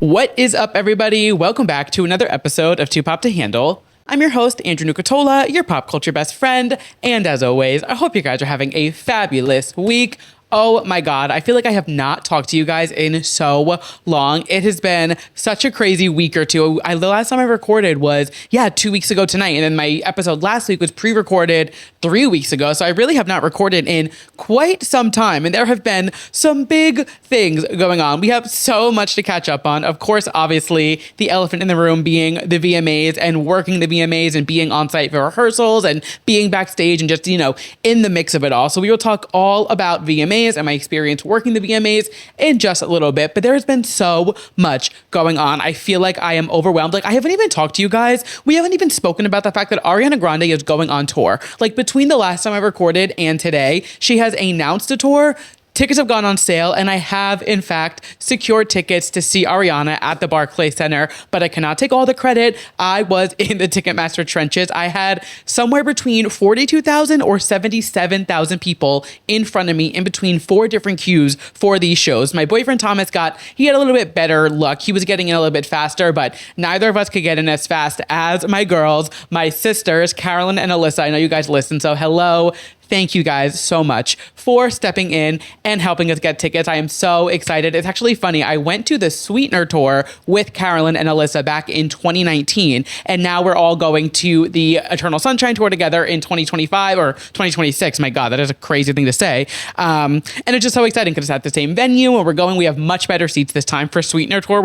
What is up, everybody? Welcome back to another episode of Too Pop to Handle. I'm your host, Andrew Nucatola, your pop culture best friend. And as always, I hope you guys are having a fabulous week. Oh my God, I feel like I have not talked to you guys in so long. It has been such a crazy week or two. The last time I recorded was, 2 weeks ago tonight. And then my episode last week was pre-recorded 3 weeks ago. So I really have not recorded in quite some time. And there have been some big things going on. We have so much to catch up on. Of course, obviously, the elephant in the room being the VMAs and working the VMAs and being on site for rehearsals and being backstage and just, in the mix of it all. So we will talk all about VMAs and my experience working the VMAs in just a little bit, but there has been so much going on. I feel like I am overwhelmed. Like, I haven't even talked to you guys. We haven't even spoken about the fact that Ariana Grande is going on tour. Like, between the last time I recorded and today, she has announced a tour. Tickets have gone on sale, and I have, in fact, secured tickets to see Ariana at the Barclays Center, but I cannot take all the credit. I was in the Ticketmaster trenches. I had somewhere between 42,000 or 77,000 people in front of me in between 4 different queues for these shows. My boyfriend Thomas he had a little bit better luck. He was getting in a little bit faster, but neither of us could get in as fast as my girls, my sisters, Carolyn and Alyssa. I know you guys listen, so hello. Thank you guys so much for stepping in and helping us get tickets. I am so excited. It's actually funny. I went to the Sweetener tour with Carolyn and Alyssa back in 2019, and now we're all going to the Eternal Sunshine tour together in 2025 or 2026. My God, that is a crazy thing to say. And it's just so exciting because it's at the same venue where we're going. We have much better seats this time for Sweetener tour.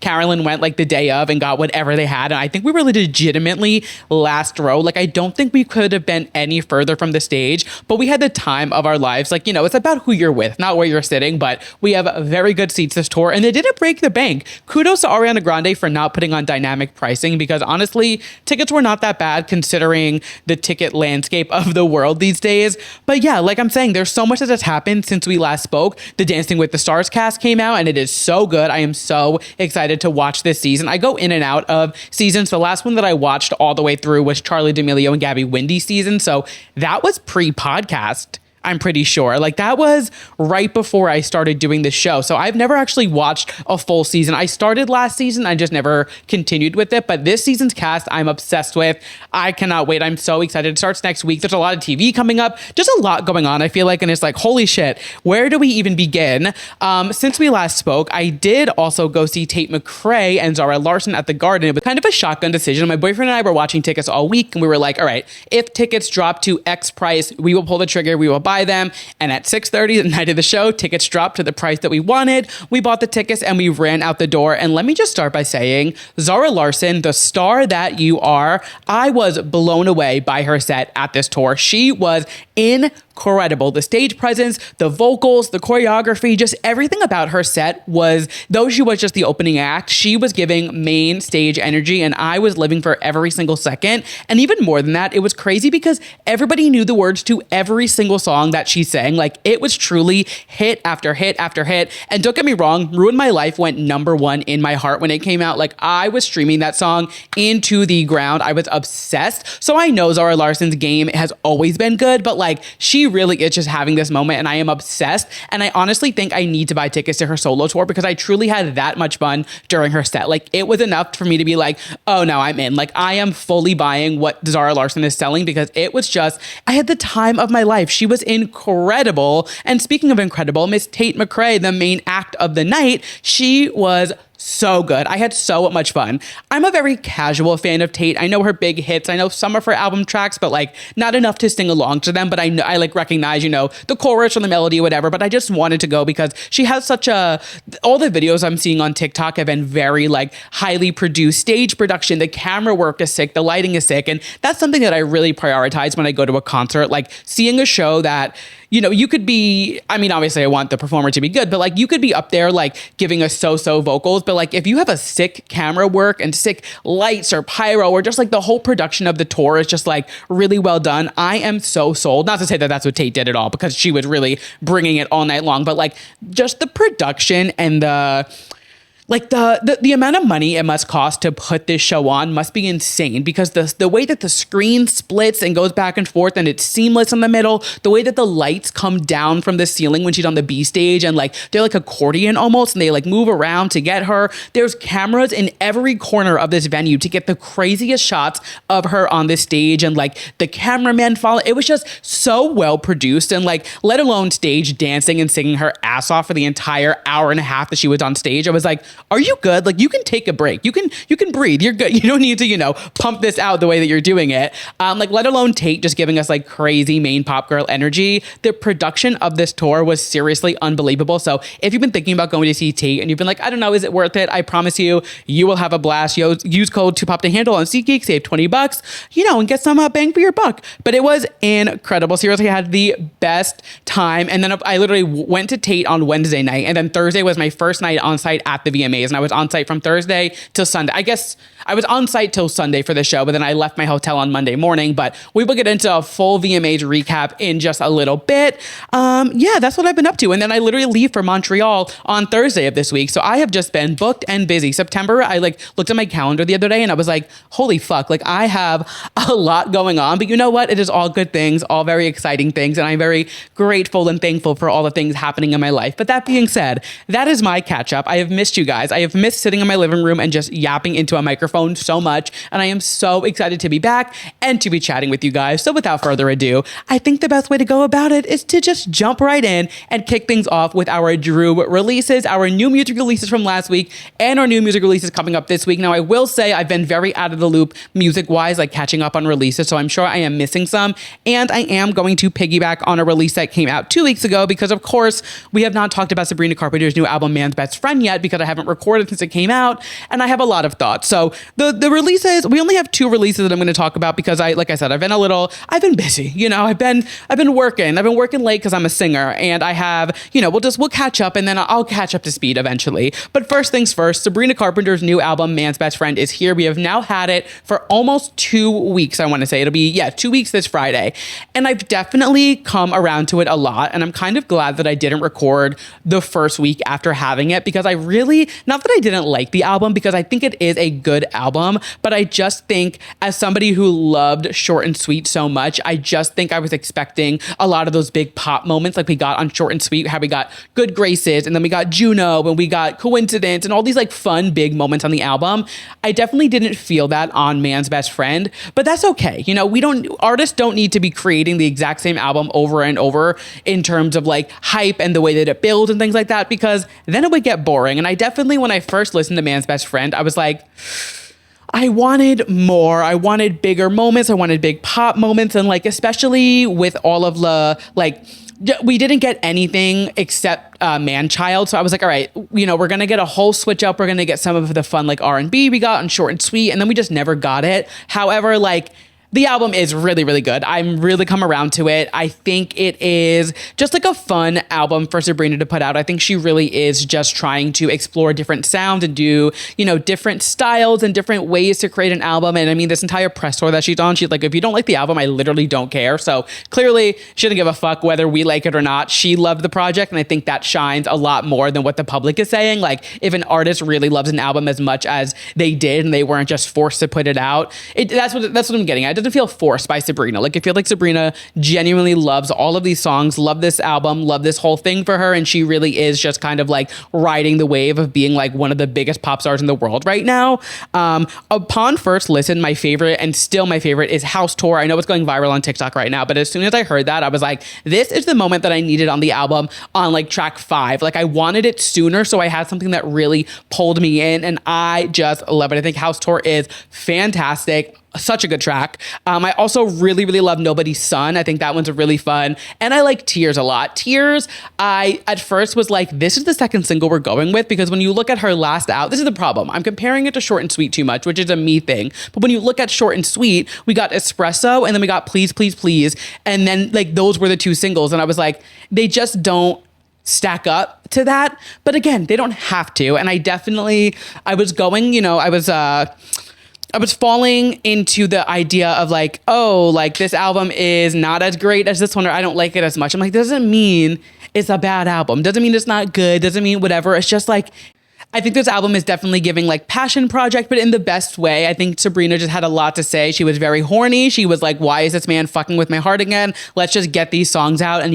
Carolyn went like the day of and got whatever they had. And I think we were legitimately last row. Like, I don't think we could have been any further from the stage. But we had the time of our lives. Like, it's about who you're with, not where you're sitting, but we have very good seats this tour, and they didn't break the bank. Kudos to Ariana Grande for not putting on dynamic pricing, because honestly, tickets were not that bad considering the ticket landscape of the world these days. But yeah, like I'm saying, there's so much that has happened since we last spoke. The Dancing with the Stars cast came out, and it is so good. I am so excited to watch this season. I go in and out of seasons. The last one that I watched all the way through was Charli D'Amelio and Gabby Windey's season, so that was pre-podcast, I'm pretty sure. Like, that was right before I started doing this show. So I've never actually watched a full season. I started last season. I just never continued with it. But this season's cast, I'm obsessed with. I cannot wait. I'm so excited. It starts next week. There's a lot of TV coming up. Just a lot going on, I feel like. And it's like, holy shit, where do we even begin? Since we last spoke, I did also go see Tate McRae and Zara Larsson at the Garden. It was kind of a shotgun decision. My boyfriend and I were watching tickets all week, and we were like, all right, if tickets drop to X price, we will pull the trigger. We will buy them. And at 6:30 the night of the show, tickets dropped to the price that we wanted. We bought the tickets and we ran out the door. And let me just start by saying, Zara Larsson, the star that you are, I was blown away by her set at this tour. She was incredible. The stage presence, the vocals, the choreography, just everything about her set was, though she was just the opening act, she was giving main stage energy, and I was living for every single second. And even more than that, it was crazy because everybody knew the words to every single song that she sang. Like, it was truly hit after hit after hit. And don't get me wrong, Ruin My Life went #1 in my heart when it came out. Like, I was streaming that song into the ground. I was obsessed. So I know Zara Larsson's game has always been good, but like, she really is just having this moment, and I am obsessed. And I honestly think I need to buy tickets to her solo tour because I truly had that much fun during her set. Like, it was enough for me to be like, oh no, I'm in. Like, I am fully buying what Zara Larsson is selling because it was just, I had the time of my life. She was incredible. And speaking of incredible, Miss Tate McRae, the main act of the night, she was so good. I had so much fun. I'm a very casual fan of Tate. I know her big hits. I know some of her album tracks, but like not enough to sing along to them. But I know, I like recognize, the chorus or the melody or whatever. But I just wanted to go because she has all the videos I'm seeing on TikTok have been very like highly produced stage production. The camera work is sick. The lighting is sick. And that's something that I really prioritize when I go to a concert, like seeing a show that, you could be, I mean, obviously I want the performer to be good, but like you could be up there like giving us so-so vocals, but like if you have a sick camera work and sick lights or pyro or just like the whole production of the tour is just like really well done, I am so sold. Not to say that that's what Tate did at all, because she was really bringing it all night long, but like just the production and like the amount of money it must cost to put this show on must be insane, because the way that the screen splits and goes back and forth and it's seamless in the middle, the way that the lights come down from the ceiling when she's on the B stage and like they're like accordion almost, and they like move around to get her. There's cameras in every corner of this venue to get the craziest shots of her on this stage, and like the cameraman follow. It was just so well produced, and like let alone stage dancing and singing her ass off for the entire hour and a half that she was on stage. I was like, are you good? Like, you can take a break. You can breathe. You're good. You don't need to, pump this out the way that you're doing it. Like, let alone Tate just giving us like crazy main pop girl energy. The production of this tour was seriously unbelievable. So if you've been thinking about going to see Tate and you've been like, I don't know, is it worth it? I promise you, you will have a blast. Use code 2POP2HANDLE on SeatGeek, save $20, and get some bang for your buck. But it was incredible. Seriously, I had the best time. And then I literally went to Tate on Wednesday night, and then Thursday was my first night on site at the VMAs, and I was on site from Thursday till Sunday. I guess I was on site till Sunday for the show, but then I left my hotel on Monday morning. But we will get into a full VMAs recap in just a little bit. Yeah, that's what I've been up to. And then I literally leave for Montreal on Thursday of this week. So I have just been booked and busy. September, I like looked at my calendar the other day and I was like, holy fuck, like I have a lot going on. But you know what? It is all good things, all very exciting things. And I'm very grateful and thankful for all the things happening in my life. But that being said, that is my catch up. I have missed you guys. I have missed sitting in my living room and just yapping into a microphone so much. And I am so excited to be back and to be chatting with you guys. So without further ado, I think the best way to go about it is to just jump right in and kick things off with our Drew releases, our new music releases from last week and our new music releases coming up this week. Now, I will say I've been very out of the loop music-wise, like catching up on releases. So I'm sure I am missing some. And I am going to piggyback on a release that came out 2 weeks ago because, of course, we have not talked about Sabrina Carpenter's new album, Man's Best Friend, yet because I haven't recorded since it came out. And I have a lot of thoughts. So the releases, we only have 2 releases that I'm going to talk about because like I said, I've been busy. I've been working late because I'm a singer, and I have, we'll catch up, and then I'll catch up to speed eventually. But first things first, Sabrina Carpenter's new album, Man's Best Friend, is here. We have now had it for almost 2 weeks. I want to say it'll be 2 weeks this Friday. And I've definitely come around to it a lot. And I'm kind of glad that I didn't record the first week after having it, because I really, not that I didn't like the album, because I think it is a good album, but I just think as somebody who loved Short and Sweet so much, I just think I was expecting a lot of those big pop moments like we got on Short and Sweet, how we got Good Graces, and then we got Juno, and we got Coincidence, and all these like fun big moments on the album. I definitely didn't feel that on Man's Best Friend, but that's okay. Artists don't need to be creating the exact same album over and over in terms of like hype and the way that it builds and things like that, because then it would get boring. And I definitely, when I first listened to Man's Best Friend, I was like, I wanted more. I wanted bigger moments. I wanted big pop moments. And like, especially with all of the, like, we didn't get anything except Man-Child. So I was like, all right, we're going to get a whole switch up. We're going to get some of the fun, like R&B we got on Short and Sweet. And then we just never got it. However, like, the album is really, really good. I'm really come around to it. I think it is just like a fun album for Sabrina to put out. I think she really is just trying to explore different sounds and do, different styles and different ways to create an album. And I mean, this entire press tour that she's on, she's like, if you don't like the album, I literally don't care. So clearly she didn't give a fuck whether we like it or not. She loved the project. And I think that shines a lot more than what the public is saying. Like, if an artist really loves an album as much as they did and they weren't just forced to put it out, that's what I'm getting at. It doesn't feel forced by Sabrina. Like, I feel like Sabrina genuinely loves all of these songs, love this album, love this whole thing for her. And she really is just kind of like riding the wave of being like one of the biggest pop stars in the world right now. Upon first listen, my favorite, and still my favorite, is House Tour. I know it's going viral on TikTok right now, but as soon as I heard that, I was like, this is the moment that I needed on the album on like track 5. Like, I wanted it sooner, so I had something that really pulled me in, and I just love it. I think House Tour is fantastic. Such a good track. I also really, really love Nobody's Son. I think that one's a really fun. And I like Tears a lot. Tears, I at first was like, this is the second single we're going with, because when you look at her last out, this is the problem. I'm comparing it to Short and Sweet too much, which is a me thing. But when you look at Short and Sweet, we got Espresso and then we got Please, Please, Please. And then like those were the 2 singles. And I was like, they just don't stack up to that. But again, they don't have to. And I was falling into the idea of like, oh, like this album is not as great as this one, or I don't like it as much. I'm like, doesn't mean it's a bad album. Doesn't mean it's not good. Doesn't mean whatever. It's just like, I think this album is definitely giving like passion project, but in the best way. I think Sabrina just had a lot to say. She was very horny. She was like, why is this man fucking with my heart again? Let's just get these songs out and,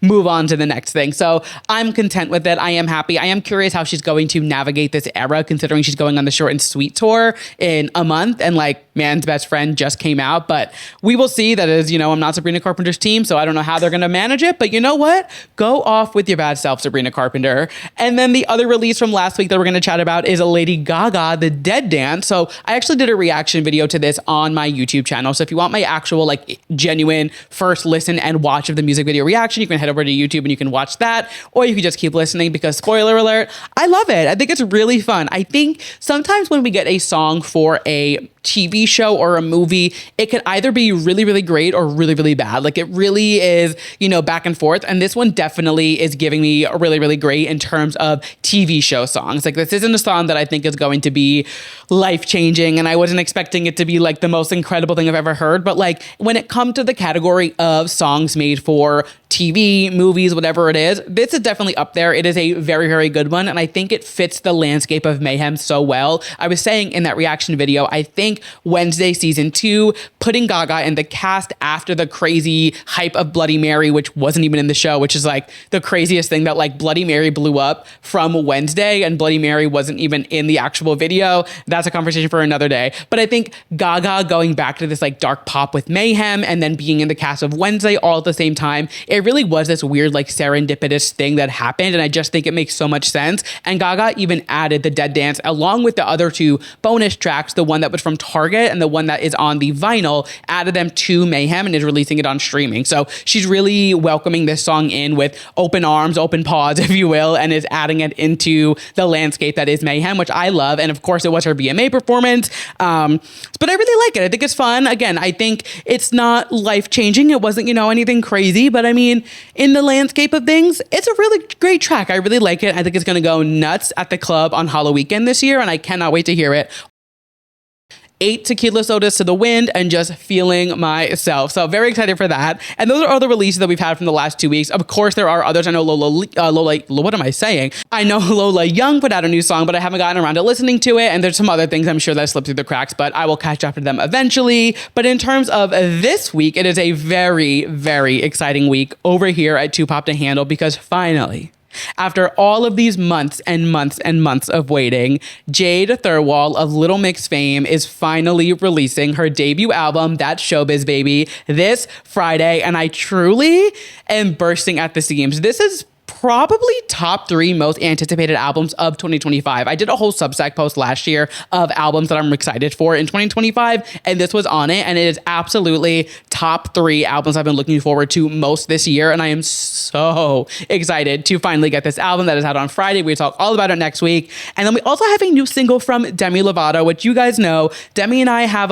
move on to the next thing. So I'm content with it. I am happy. I am curious how she's going to navigate this era, considering she's going on the Short and Sweet tour in a month and like Man's Best Friend just came out. But we will see. That is, I'm not Sabrina Carpenter's team, so I don't know how they're going to manage it. But you know what? Go off with your bad self, Sabrina Carpenter. And then the other release from last week that we're going to chat about is a Lady Gaga, The Dead Dance. So I actually did a reaction video to this on my YouTube channel. So if you want my actual like genuine first listen and watch of the music video reaction, you can head over to YouTube and you can watch that, or you can just keep listening because spoiler alert, I love it. I think it's really fun. I think sometimes when we get a song for a TV show or a movie, it can either be really, really great or really, really bad. Like it really is, back and forth. And this one definitely is giving me a really, really great in terms of TV show songs. Like this isn't a song that I think is going to be life-changing, and I wasn't expecting it to be like the most incredible thing I've ever heard. But like when it comes to the category of songs made for TV, movies, whatever it is, this is definitely up there. It is a very, very good one. And I think it fits the landscape of Mayhem so well. I was saying in that reaction video, I think Wednesday season 2, putting Gaga in the cast after the crazy hype of Bloody Mary, which wasn't even in the show, which is like the craziest thing that like Bloody Mary blew up from Wednesday and Bloody Mary wasn't even in the actual video. That's a conversation for another day. But I think Gaga going back to this like dark pop with Mayhem and then being in the cast of Wednesday all at the same time, it really was this weird like serendipitous thing that happened. And I just think it makes so much sense. And Gaga even added The Dead Dance along with the other 2 bonus tracks, the one that was from Target and the one that is on the vinyl, added them to Mayhem and is releasing it on streaming. So she's really welcoming this song in with open arms, open paws, if you will, and is adding it into the landscape that is Mayhem, which I love. And of course it was her VMA performance. But I really like it. I think it's fun. Again, I think it's not life-changing. It wasn't, anything crazy, but I mean, in the landscape of things, it's a really great track. I really like it. I think it's going to go nuts at the club on Halloween this year, and I cannot wait to hear it. 8 tequila sodas to the wind and just feeling myself. So very excited for that. And those are all the releases that we've had from the last 2 weeks. Of course, there are others. I know Lola, what am I saying? I know Lola Young put out a new song, but I haven't gotten around to listening to it. And there's some other things I'm sure that slipped through the cracks, but I will catch up to them eventually. But in terms of this week, it is a very, very exciting week over here at Too Pop to Handle because finally, after all of these months and months and months of waiting, Jade Thirlwall of Little Mix fame is finally releasing her debut album, That's Showbiz Baby, this Friday. And I truly am bursting at the seams. This is probably top 3 most anticipated albums of 2025. I did a whole Substack post last year of albums that I'm excited for in 2025, and this was on it, and it is absolutely top 3 albums I've been looking forward to most this year, and I am so excited to finally get this album that is out on Friday. We talk all about it next week, and then we also have a new single from Demi Lovato, which you guys know, Demi and I have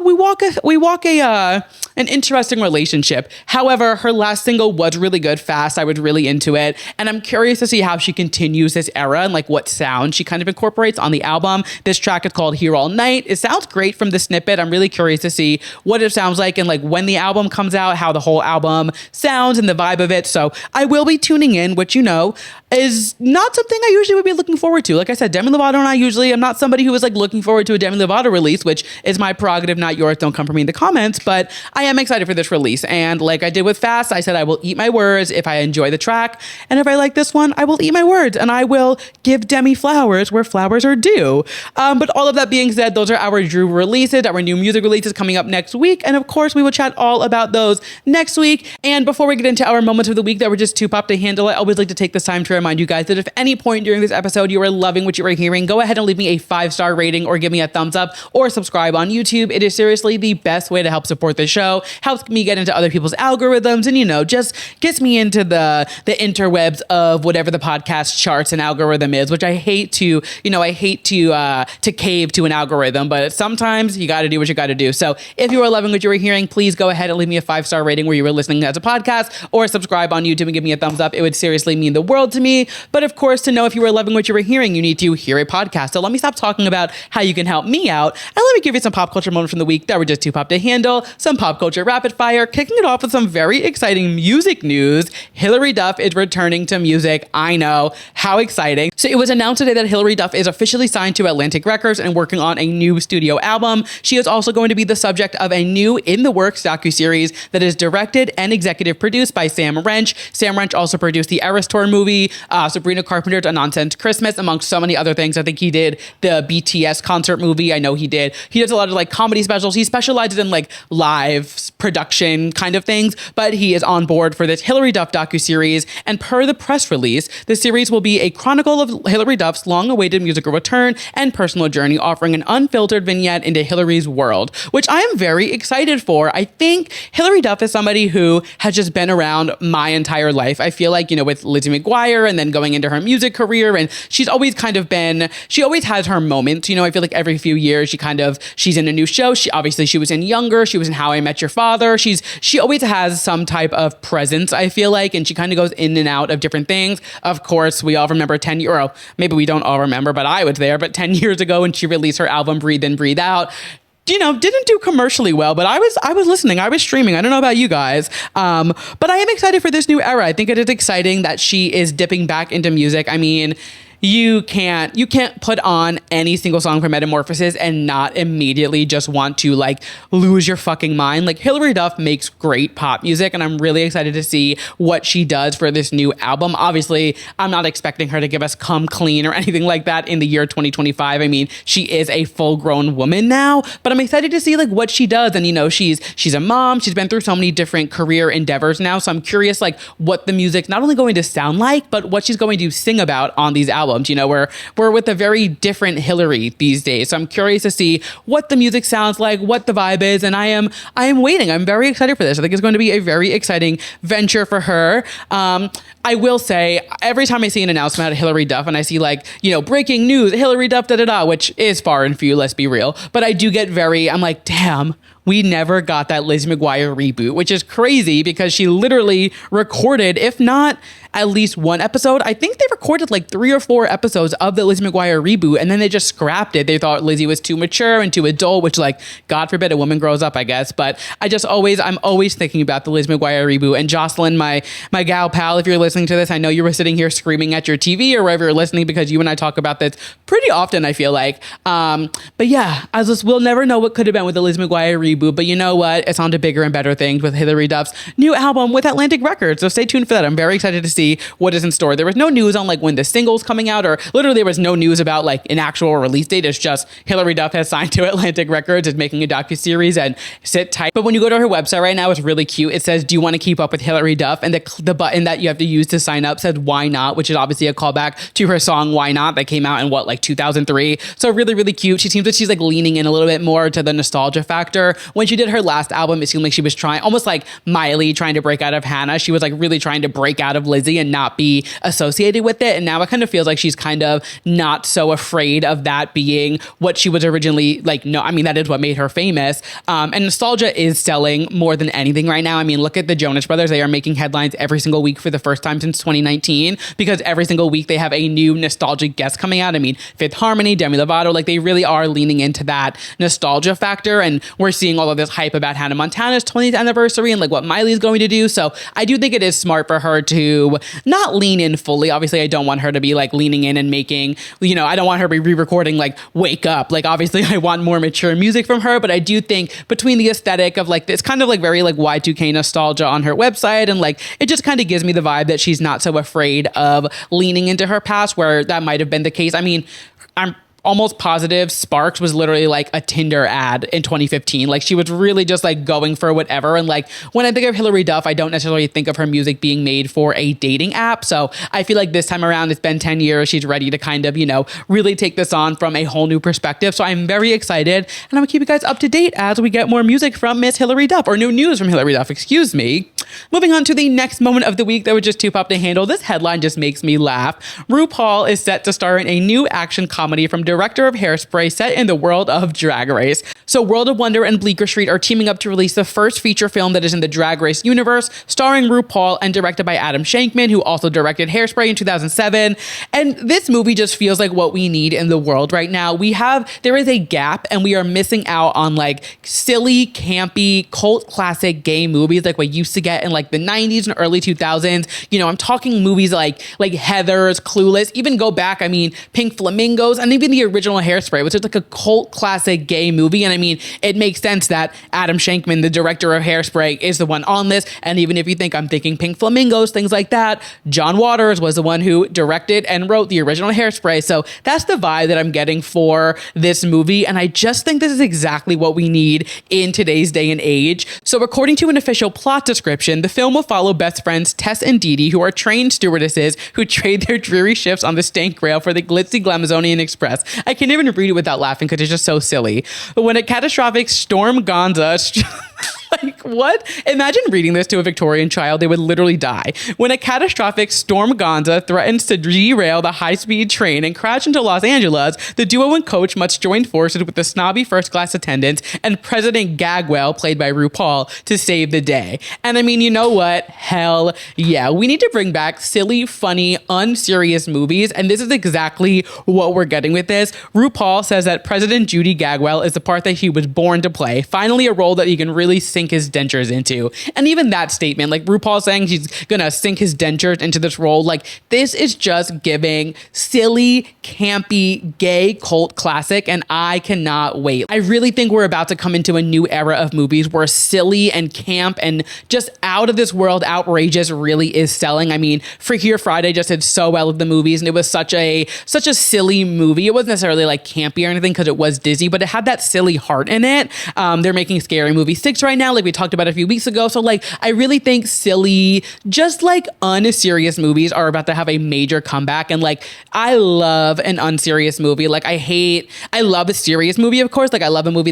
we walk an interesting relationship. However, her last single was really good, Fast. I was really into it. And I'm curious to see how she continues this era and like what sound she kind of incorporates on the album. This track is called Here All Night. It sounds great from the snippet. I'm really curious to see what it sounds like and like when the album comes out, how the whole album sounds and the vibe of it. So I will be tuning in, which is not something I usually would be looking forward to. Like I said, Demi Lovato and I'm not somebody who is like looking forward to a Demi Lovato release, which is my prerogative, not yours. Don't come for me in the comments, but I am excited for this release. And like I did with Fast, I said I will eat my words if I enjoy the track. And if I like this one, I will eat my words and I will give Demi flowers where flowers are due. But all of that being said, those are our Drew releases, our new music releases coming up next week. And of course, we will chat all about those next week. And before we get into our moments of the week that were just too pop to handle, I always like to take this time to remind you guys that if any point during this episode you are loving what you are hearing, go ahead and leave me a 5-star rating or give me a thumbs up or subscribe on YouTube. It is seriously the best way to help support the show, helps me get into other people's algorithms, and just gets me into the interwebs of whatever the podcast charts and algorithm is, which I hate to cave to an algorithm, but sometimes you got to do what you got to do. So if you are loving what you are hearing, please go ahead and leave me a 5-star rating where you were listening as a podcast, or subscribe on YouTube and give me a thumbs up. It would seriously mean the world to me. But of course, to know if you were loving what you were hearing, you need to hear a podcast. So let me stop talking about how you can help me out, and let me give you some pop culture moments from the week that were just too pop to handle, some pop culture rapid fire, kicking it off with some very exciting music news. Hilary Duff is returning to music. I know, how exciting. So it was announced today that Hilary Duff is officially signed to Atlantic Records and working on a new studio album. She is also going to be the subject of a new in the works docuseries that is directed and executive produced by Sam Wrench. Sam Wrench also produced the Eras Tour movie, Sabrina Carpenter's A Nonsense Christmas, amongst so many other things. I think he did the BTS concert movie. I know he did. He does a lot of like comedy specials. He specializes in like live production kind of things, but he is on board for this Hilary Duff docuseries. And per the press release, the series will be a chronicle of Hilary Duff's long-awaited musical return and personal journey, offering an unfiltered vignette into Hilary's world, which I am very excited for. I think Hilary Duff is somebody who has just been around my entire life. I feel like, with Lizzie McGuire and then going into her music career, and she's always kind of been, she always has her moments. I feel like every few years she's in a new show. She was in Younger. She was in How I Met Your Father. She always has some type of presence, I feel like, and she kind of goes in and out of different things. Of course, we all remember 10 years, or maybe we don't all remember, but I was there, but 10 years ago when she released her album Breathe In, Breathe Out, didn't do commercially well, but I was listening. I was streaming. I don't know about you guys. But I am excited for this new era. I think it is exciting that she is dipping back into music. I mean, you can't put on any single song from Metamorphosis and not immediately just want to like lose your fucking mind. Like, Hilary Duff makes great pop music, and I'm really excited to see what she does for this new album. Obviously, I'm not expecting her to give us Come Clean or anything like that in the year 2025. I mean, she is a full-grown woman now, but I'm excited to see like what she does. And she's a mom. She's been through so many different career endeavors now, so I'm curious like what the music's not only going to sound like, but what she's going to sing about on these albums. We're with a very different Hilary these days. So I'm curious to see what the music sounds like, what the vibe is, and I am waiting. I'm very excited for this. I think it's going to be a very exciting venture for her. I will say, every time I see an announcement out of Hilary Duff and I see like, breaking news, Hilary Duff, which is far and few, let's be real, but I do get I'm like, damn, we never got that Lizzie McGuire reboot, which is crazy because she literally recorded, if not at least one episode. I think they recorded like 3 or 4 episodes of the Lizzie McGuire reboot, and then they just scrapped it. They thought Lizzie was too mature and too adult, which, like, God forbid a woman grows up, I guess. But I'm always thinking about the Lizzie McGuire reboot. And Jocelyn, my gal pal, if you're listening to this, I know you were sitting here screaming at your TV or wherever you're listening, because you and I talk about this pretty often, I feel like. But yeah, we'll never know what could have been with the Lizzie McGuire reboot. But you know what? It's on to bigger and better things with Hilary Duff's new album with Atlantic Records. So stay tuned for that. I'm very excited to see what is in store. There was no news on like when the single's coming out, or literally there was no news about like an actual release date. It's just Hilary Duff has signed to Atlantic Records, is making a docuseries, and sit tight. But when you go to her website right now, it's really cute. It says, do you want to keep up with Hilary Duff? And the button that you have to use to sign up says Why Not, which is obviously a callback to her song Why Not that came out in 2003. So really, really cute. She seems like she's like leaning in a little bit more to the nostalgia factor. When she did her last album, it seemed like she was trying, almost like Miley trying to break out of Hannah. She was like really trying to break out of Lizzie and not be associated with it. And now it kind of feels like she's kind of not so afraid of that being what she was originally like. No, I mean, that is what made her famous. And nostalgia is selling more than anything right now. I mean, look at the Jonas Brothers. They are making headlines every single week for the first time since 2019, because every single week they have a new nostalgic guest coming out. I mean, Fifth Harmony, Demi Lovato, like they really are leaning into that nostalgia factor. And we're seeing all of this hype about Hannah Montana's 20th anniversary and like what Miley's going to do. So I do think it is smart for her to not lean in fully. Obviously, I don't want her to be like leaning in and making, I don't want her to be re-recording like Wake Up. Like, obviously I want more mature music from her, but I do think between the aesthetic of like this kind of like very like Y2K nostalgia on her website, and like it just kind of gives me the vibe that she's not so afraid of leaning into her past, where that might have been the case. I mean, I'm almost positive Sparks was literally like a Tinder ad in 2015. Like, she was really just like going for whatever. And like, when I think of Hilary Duff, I don't necessarily think of her music being made for a dating app. So I feel like this time around, it's been 10 years. She's ready to kind of, really take this on from a whole new perspective. So I'm very excited, and I'm gonna keep you guys up to date as we get more music from Miss Hilary Duff, or new news from Hilary Duff, excuse me. Moving on to the next moment of the week that was just too pop to handle. This headline just makes me laugh. RuPaul is set to star in a new action comedy from director of Hairspray set in the world of Drag Race. So World of Wonder and Bleecker Street are teaming up to release the first feature film that is in the Drag Race universe, starring RuPaul and directed by Adam Shankman, who also directed Hairspray in 2007. And this movie just feels like what we need in the world right now. There is a gap, and we are missing out on like silly, campy, cult classic gay movies like we used to get in like the 90s and early 2000s. You know, I'm talking movies like Heathers, Clueless, even go back, I mean, Pink Flamingos, and even the original Hairspray, which is like a cult classic gay movie. And I mean, it makes sense that Adam Shankman, the director of Hairspray, is the one on this. And even if you think I'm thinking Pink Flamingos, things like that, John Waters was the one who directed and wrote the original Hairspray. So that's the vibe that I'm getting for this movie. And I just think this is exactly what we need in today's day and age. So according to an official plot description, the film will follow best friends Tess and Dee Dee, who are trained stewardesses who trade their dreary shifts on the stank rail for the glitzy Glamazonian Express. I can't even read it without laughing because it's just so silly. But when a catastrophic storm Gonza like, what? Imagine reading this to a Victorian child. They would literally die. When a catastrophic storm Gonza threatens to derail the high-speed train and crash into Los Angeles, the duo and coach must join forces with the snobby first-class attendants and President Gagwell, played by RuPaul, to save the day. And I mean, you know what? Hell yeah. We need to bring back silly, funny, unserious movies, and this is exactly what we're getting with this. RuPaul says that President Judy Gagwell is the part that he was born to play. Finally, a role that he can really sink his dentures into. And even that statement, like RuPaul saying he's gonna sink his dentures into this role, like this is just giving silly, campy, gay cult classic, and I cannot wait. I really think we're about to come into a new era of movies where silly and camp and just out of this world outrageous really is selling. I mean, Freakier Friday just did so well with the movies, and it was such a silly movie. It wasn't necessarily like campy or anything because it was Disney, but it had that silly heart in it. They're making Scary Movie 6 right now, like we talked about a few weeks ago. So like, I really think silly, just like unserious movies are about to have a major comeback. And like, I love an unserious movie. Like I love a serious movie, of course. Like I love a movie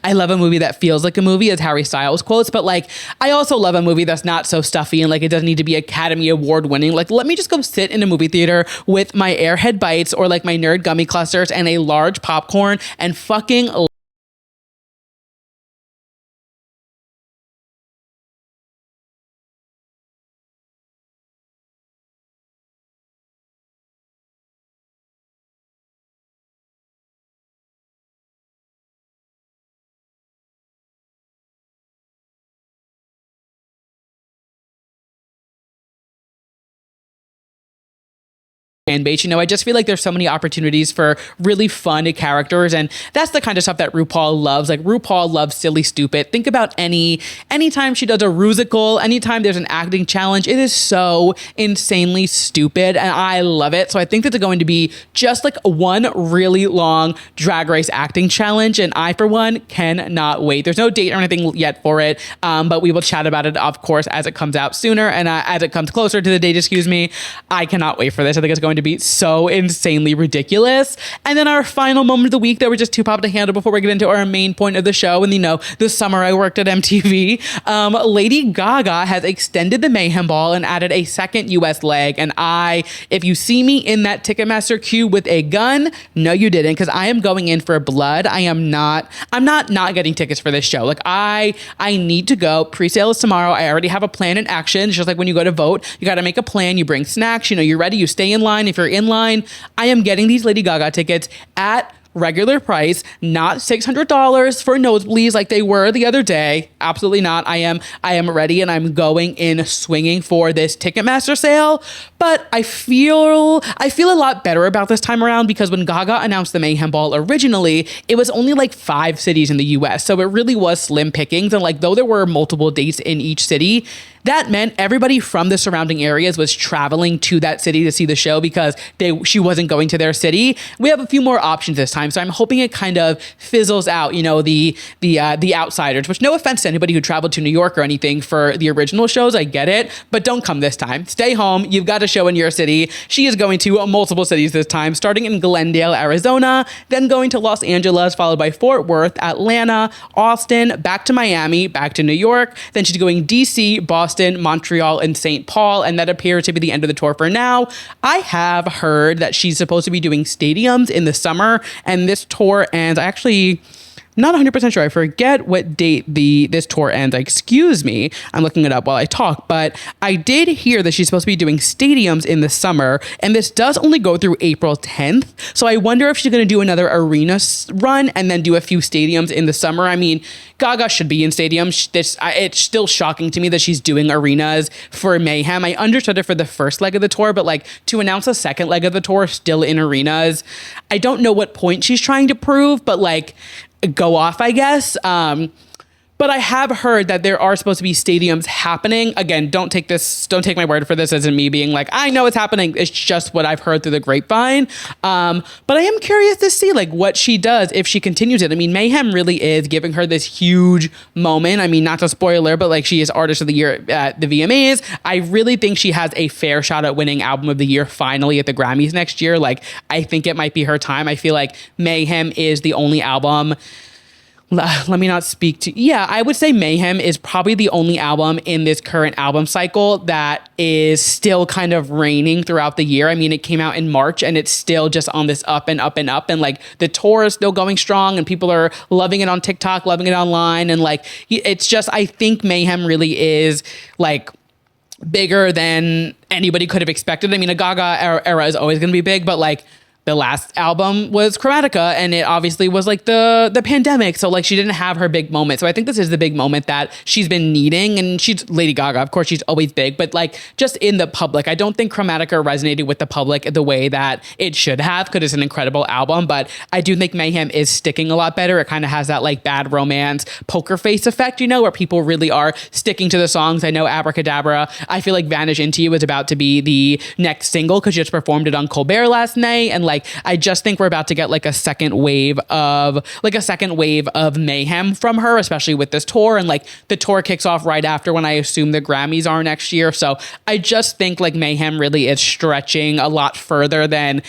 I love a movie that feels like a movie, as Harry Styles quotes. But like, I also love a movie that's not so stuffy and like, it doesn't need to be Academy Award winning. Like, let me just go sit in a movie theater with my Airhead Bites or like my Nerd Gummy Clusters and a large popcorn and fucking fan base. You know, I just feel like there's so many opportunities for really fun characters, and that's the kind of stuff that RuPaul loves. Like RuPaul loves silly, stupid. Think about anytime she does a rusical, anytime there's an acting challenge, it is so insanely stupid, and I love it. So I think that they're going to be just like one really long Drag Race acting challenge, and I, for one, cannot wait. There's no date or anything yet for it, but we will chat about it, of course, as it comes out sooner and as it comes closer to the date, excuse me. I cannot wait for this. I think it's going to be so insanely ridiculous. And then our final moment of the week that we're just too pop to handle before we get into our main point of the show. And you know, this summer I worked at MTV. Lady Gaga has extended the Mayhem Ball and added a second US leg. And if you see me in that Ticketmaster queue with a gun, no, you didn't, because I am going in for blood. I'm not getting tickets for this show. Like I need to go. Pre-sale is tomorrow. I already have a plan in action. It's just like when you go to vote, you got to make a plan. You bring snacks, you know, you're ready, you stay in line. If you're in line, I am getting these Lady Gaga tickets at regular price, not $600 for nosebleeds like they were the other day. Absolutely not. I am ready, and I'm going in swinging for this Ticketmaster sale. But I feel a lot better about this time around, because when Gaga announced the Mayhem Ball originally, it was only like 5 cities in the US. So it really was slim pickings. And like, though there were multiple dates in each city, that meant everybody from the surrounding areas was traveling to that city to see the show because she wasn't going to their city. We have a few more options this time, so I'm hoping it kind of fizzles out, you know, the outsiders, which, no offense to anybody who traveled to New York or anything for the original shows, I get it, but don't come this time. Stay home. You've got a show in your city. She is going to multiple cities this time, starting in Glendale, Arizona, then going to Los Angeles, followed by Fort Worth, Atlanta, Austin, back to Miami, back to New York. Then she's going DC, Boston, Montreal, and St. Paul, and that appears to be the end of the tour for now. I have heard that she's supposed to be doing stadiums in the summer, and this tour ends. not 100% sure. I forget what date this tour ends. Excuse me. I'm looking it up while I talk, but I did hear that she's supposed to be doing stadiums in the summer, and this does only go through April 10th. So I wonder if she's going to do another arena run and then do a few stadiums in the summer. I mean, Gaga should be in stadiums. It's still shocking to me that she's doing arenas for Mayhem. I understood it for the first leg of the tour, but like to announce a second leg of the tour still in arenas, I don't know what point she's trying to prove, but like, go off, I guess. But I have heard that there are supposed to be stadiums happening. Again, don't take my word for this as in me being like, I know it's happening. It's just what I've heard through the grapevine. But I am curious to see like what she does if she continues it. I mean, Mayhem really is giving her this huge moment. I mean, not to spoiler, but like she is Artist of the Year at the VMAs. I really think she has a fair shot at winning Album of the Year finally at the Grammys next year. Like, I think it might be her time. I feel like Mayhem is the only album. Let me not speak to... Yeah, I would say Mayhem is probably the only album in this current album cycle that is still kind of reigning throughout the year. I mean, it came out in March and it's still just on this up and up and up. And like the tour is still going strong and people are loving it on TikTok, loving it online. And like, it's just, I think Mayhem really is like bigger than anybody could have expected. I mean, a Gaga era is always going to be big, but like, the last album was Chromatica, and it obviously was like the pandemic. So like she didn't have her big moment. So I think this is the big moment that she's been needing. And she's Lady Gaga. Of course, she's always big, but like just in the public, I don't think Chromatica resonated with the public the way that it should have, because it's an incredible album. But I do think Mayhem is sticking a lot better. It kind of has that like Bad Romance poker face effect, you know, where people really are sticking to the songs. I know Abracadabra, I feel like Vanish Into You is about to be the next single because she just performed it on Colbert last night. And like, I just think we're about to get like a second wave of Mayhem from her, especially with this tour. And like the tour kicks off right after when I assume the Grammys are next year. So I just think like Mayhem really is stretching a lot further than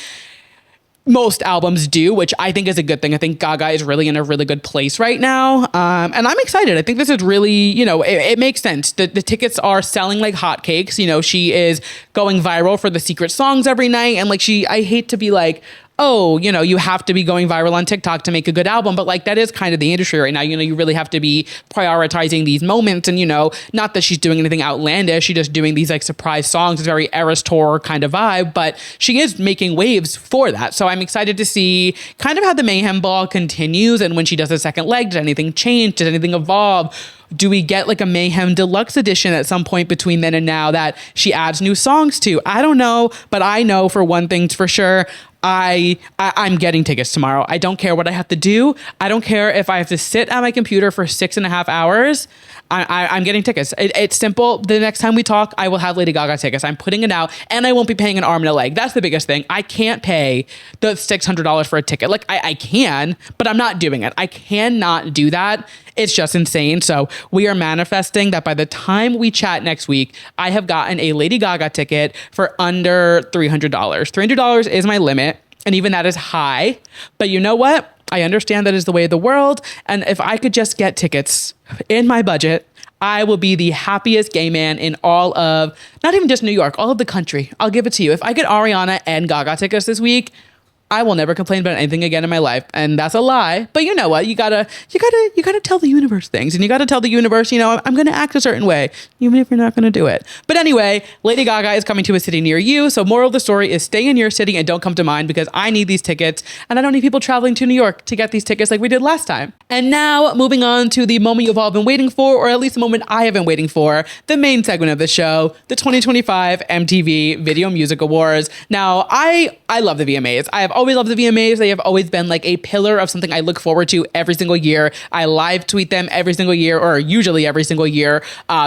most albums do, which I think is a good thing. I think Gaga is really in a really good place right now. And I'm excited. I think this is really, you know, it makes sense. The tickets are selling like hotcakes. You know, she is going viral for the secret songs every night. And like I hate to be like, oh, you know, you have to be going viral on TikTok to make a good album. But like, that is kind of the industry right now. You know, you really have to be prioritizing these moments. And, you know, not that she's doing anything outlandish. She's just doing these like surprise songs. It's very Eras Tour kind of vibe, but she is making waves for that. So I'm excited to see kind of how the Mayhem Ball continues. And when she does a second leg, did anything change? Did anything evolve? Do we get like a Mayhem Deluxe edition at some point between then and now that she adds new songs to? I don't know, but I know for one thing for sure, I'm getting tickets tomorrow. I don't care what I have to do. I don't care if I have to sit at my computer for 6.5 hours. I'm getting tickets. It's simple. The next time we talk, I will have Lady Gaga tickets. I'm putting it out, and I won't be paying an arm and a leg. That's the biggest thing. I can't pay the $600 for a ticket. Like I can, but I'm not doing it. I cannot do that. It's just insane. So we are manifesting that by the time we chat next week, I have gotten a Lady Gaga ticket for under $300. $300 is my limit. And even that is high. But you know what? I understand that is the way of the world. And if I could just get tickets in my budget, I will be the happiest gay man in all of, not even just New York, all of the country. I'll give it to you. If I get Ariana and Gaga tickets this week, I will never complain about anything again in my life. And that's a lie. But you know what? You gotta tell the universe things. And you gotta tell the universe, you know, I'm gonna act a certain way, even if you're not gonna do it. But anyway, Lady Gaga is coming to a city near you. So moral of the story is stay in your city and don't come to mine, because I need these tickets. And I don't need people traveling to New York to get these tickets like we did last time. And now moving on to the moment you've all been waiting for, or at least the moment I have been waiting for, the main segment of the show, the 2025 MTV Video Music Awards. Now, I love the VMAs. I have always loved the VMAs. They have always been like a pillar of something I look forward to every single year. I live tweet them every single year, or usually every single year,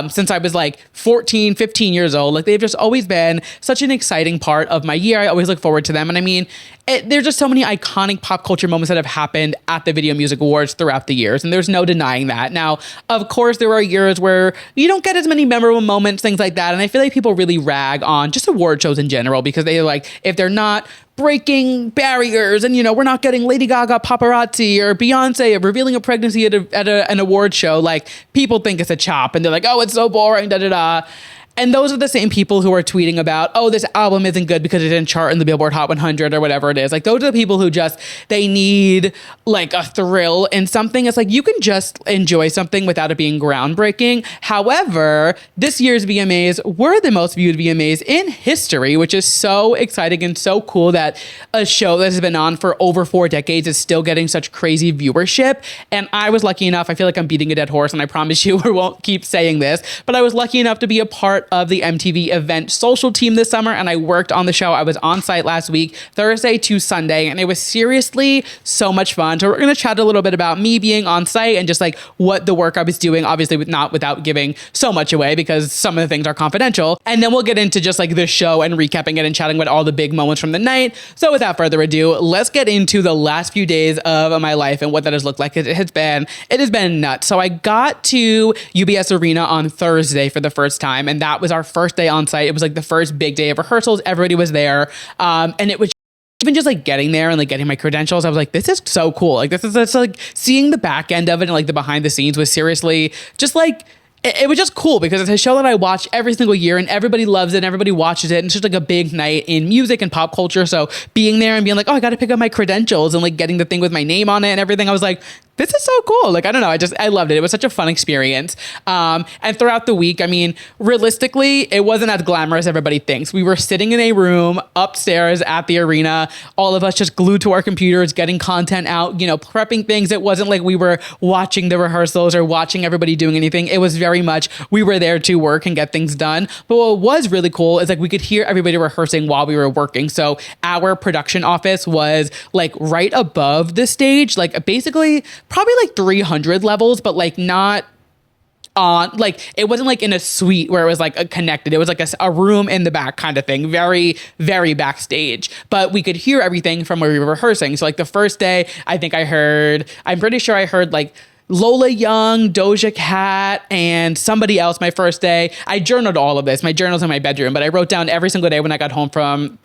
since I was like 14, 15 years old. Like they've just always been such an exciting part of my year. I always look forward to them. And I mean, there's just so many iconic pop culture moments that have happened at the Video Music Awards throughout the years, and there's no denying that. Now, of course, there are years where you don't get as many memorable moments, things like that, and I feel like people really rag on just award shows in general, because they're like, if they're not breaking barriers, and you know, we're not getting Lady Gaga paparazzi or Beyonce revealing a pregnancy at an award show, like people think it's a chop, and they're like, oh, it's so boring, da da da. And those are the same people who are tweeting about, oh, this album isn't good because it didn't chart in the Billboard Hot 100 or whatever it is. Like, those are the people who just, they need like a thrill in something. It's like, you can just enjoy something without it being groundbreaking. However, this year's VMAs were the most viewed VMAs in history, which is so exciting and so cool that a show that has been on for over 4 decades is still getting such crazy viewership. And I was lucky enough, I feel like I'm beating a dead horse, and I promise you I won't keep saying this, but I was lucky enough to be a part of the MTV event social team this summer, and I worked on the show. I was on site last week, Thursday to Sunday, and it was seriously so much fun. So we're going to chat a little bit about me being on site and just like what the work I was doing, obviously not without giving so much away because some of the things are confidential. And then we'll get into just like the show and recapping it and chatting about all the big moments from the night. So without further ado, let's get into the last few days of my life and what that has looked like. It has been nuts. So I got to UBS Arena on Thursday for the first time, and that was our first day on site. It was like the first big day of rehearsals. Everybody was there. And it was even just like getting there and like getting my credentials. I was like, this is so cool. Like it's like seeing the back end of it and like the behind the scenes was seriously just like, it was just cool because it's a show that I watch every single year and everybody loves it and everybody watches it. And it's just like a big night in music and pop culture. So being there and being like, oh, I got to pick up my credentials and like getting the thing with my name on it and everything. I was like, this is so cool. Like, I don't know. I loved it. It was such a fun experience. And throughout the week, I mean, realistically, it wasn't as glamorous as everybody thinks. We were sitting in a room upstairs at the arena, all of us just glued to our computers, getting content out, you know, prepping things. It wasn't like we were watching the rehearsals or watching everybody doing anything. It was very much, we were there to work and get things done. But what was really cool is like we could hear everybody rehearsing while we were working. So our production office was like right above the stage, like basically probably like 300 levels, but like not on, like it wasn't like in a suite where it was like connected. It was like a room in the back kind of thing, very, very backstage. But we could hear everything from where we were rehearsing. So like the first day, I'm pretty sure I heard like Lola Young, Doja Cat, and somebody else my first day. I journaled all of this. My journal's in my bedroom, but I wrote down every single day when I got home from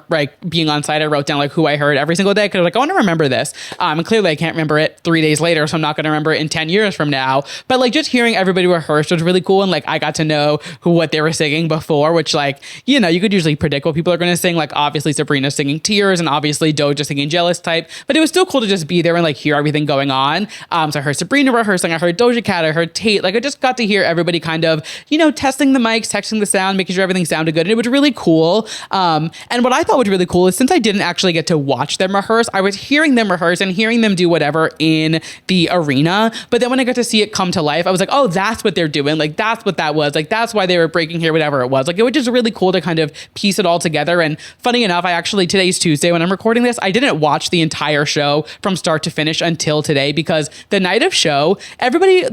like being on site. I wrote down like who I heard every single day because I was like, I want to remember this. And clearly I can't remember it 3 days later, so I'm not going to remember it in 10 years from now. But like just hearing everybody rehearse was really cool. And like I got to know what they were singing before, which like, you know, you could usually predict what people are going to sing. Like obviously Sabrina singing Tears and obviously Doja singing Jealous type. But it was still cool to just be there and like hear everything going on. So I heard Sabrina rehearsing, I heard Doja Cat, I heard Tate. Like I just got to hear everybody kind of, you know, testing the mics, texting the sound, making sure everything sounded good. And it was really cool. And what I thought was really cool is since I didn't actually get to watch them rehearse, I was hearing them rehearse and hearing them do whatever in the arena. But then when I got to see it come to life, I was like, oh, that's what they're doing. Like that's what that was. Like that's why they were breaking here, whatever it was. Like it was just really cool to kind of piece it all together. And funny enough, today's Tuesday when I'm recording this, I didn't watch the entire show from start to finish until today because the night of show,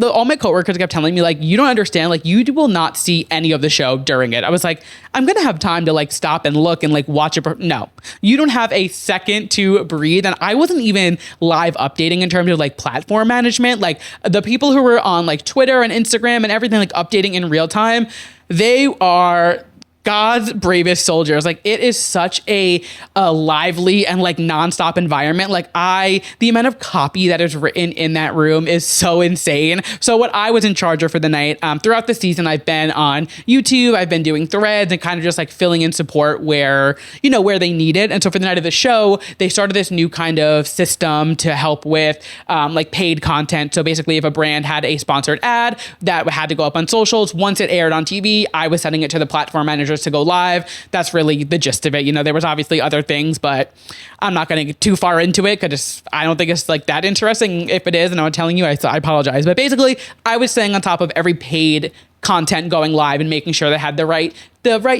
all my coworkers kept telling me like, you don't understand, like you will not see any of the show during it. I was like, I'm going to have time to like stop and look and like watch it. No, you don't have a second to breathe. And I wasn't even live updating in terms of like platform management. Like the people who were on like Twitter and Instagram and everything, like updating in real time, they are God's bravest soldiers. Like it is such a lively and like nonstop environment. Like the amount of copy that is written in that room is so insane. So what I was in charge of for the night, throughout the season, I've been on YouTube, I've been doing threads and kind of just like filling in support where they need it. And so for the night of the show, they started this new kind of system to help with like paid content. So basically if a brand had a sponsored ad that had to go up on socials, once it aired on TV, I was sending it to the platform managers to go live. That's really the gist of it. You know, there was obviously other things, but I'm not going to get too far into it because I don't think it's like that interesting. If it is, and I'm telling you, I apologize. But basically, I was staying on top of every paid content going live and making sure they had the right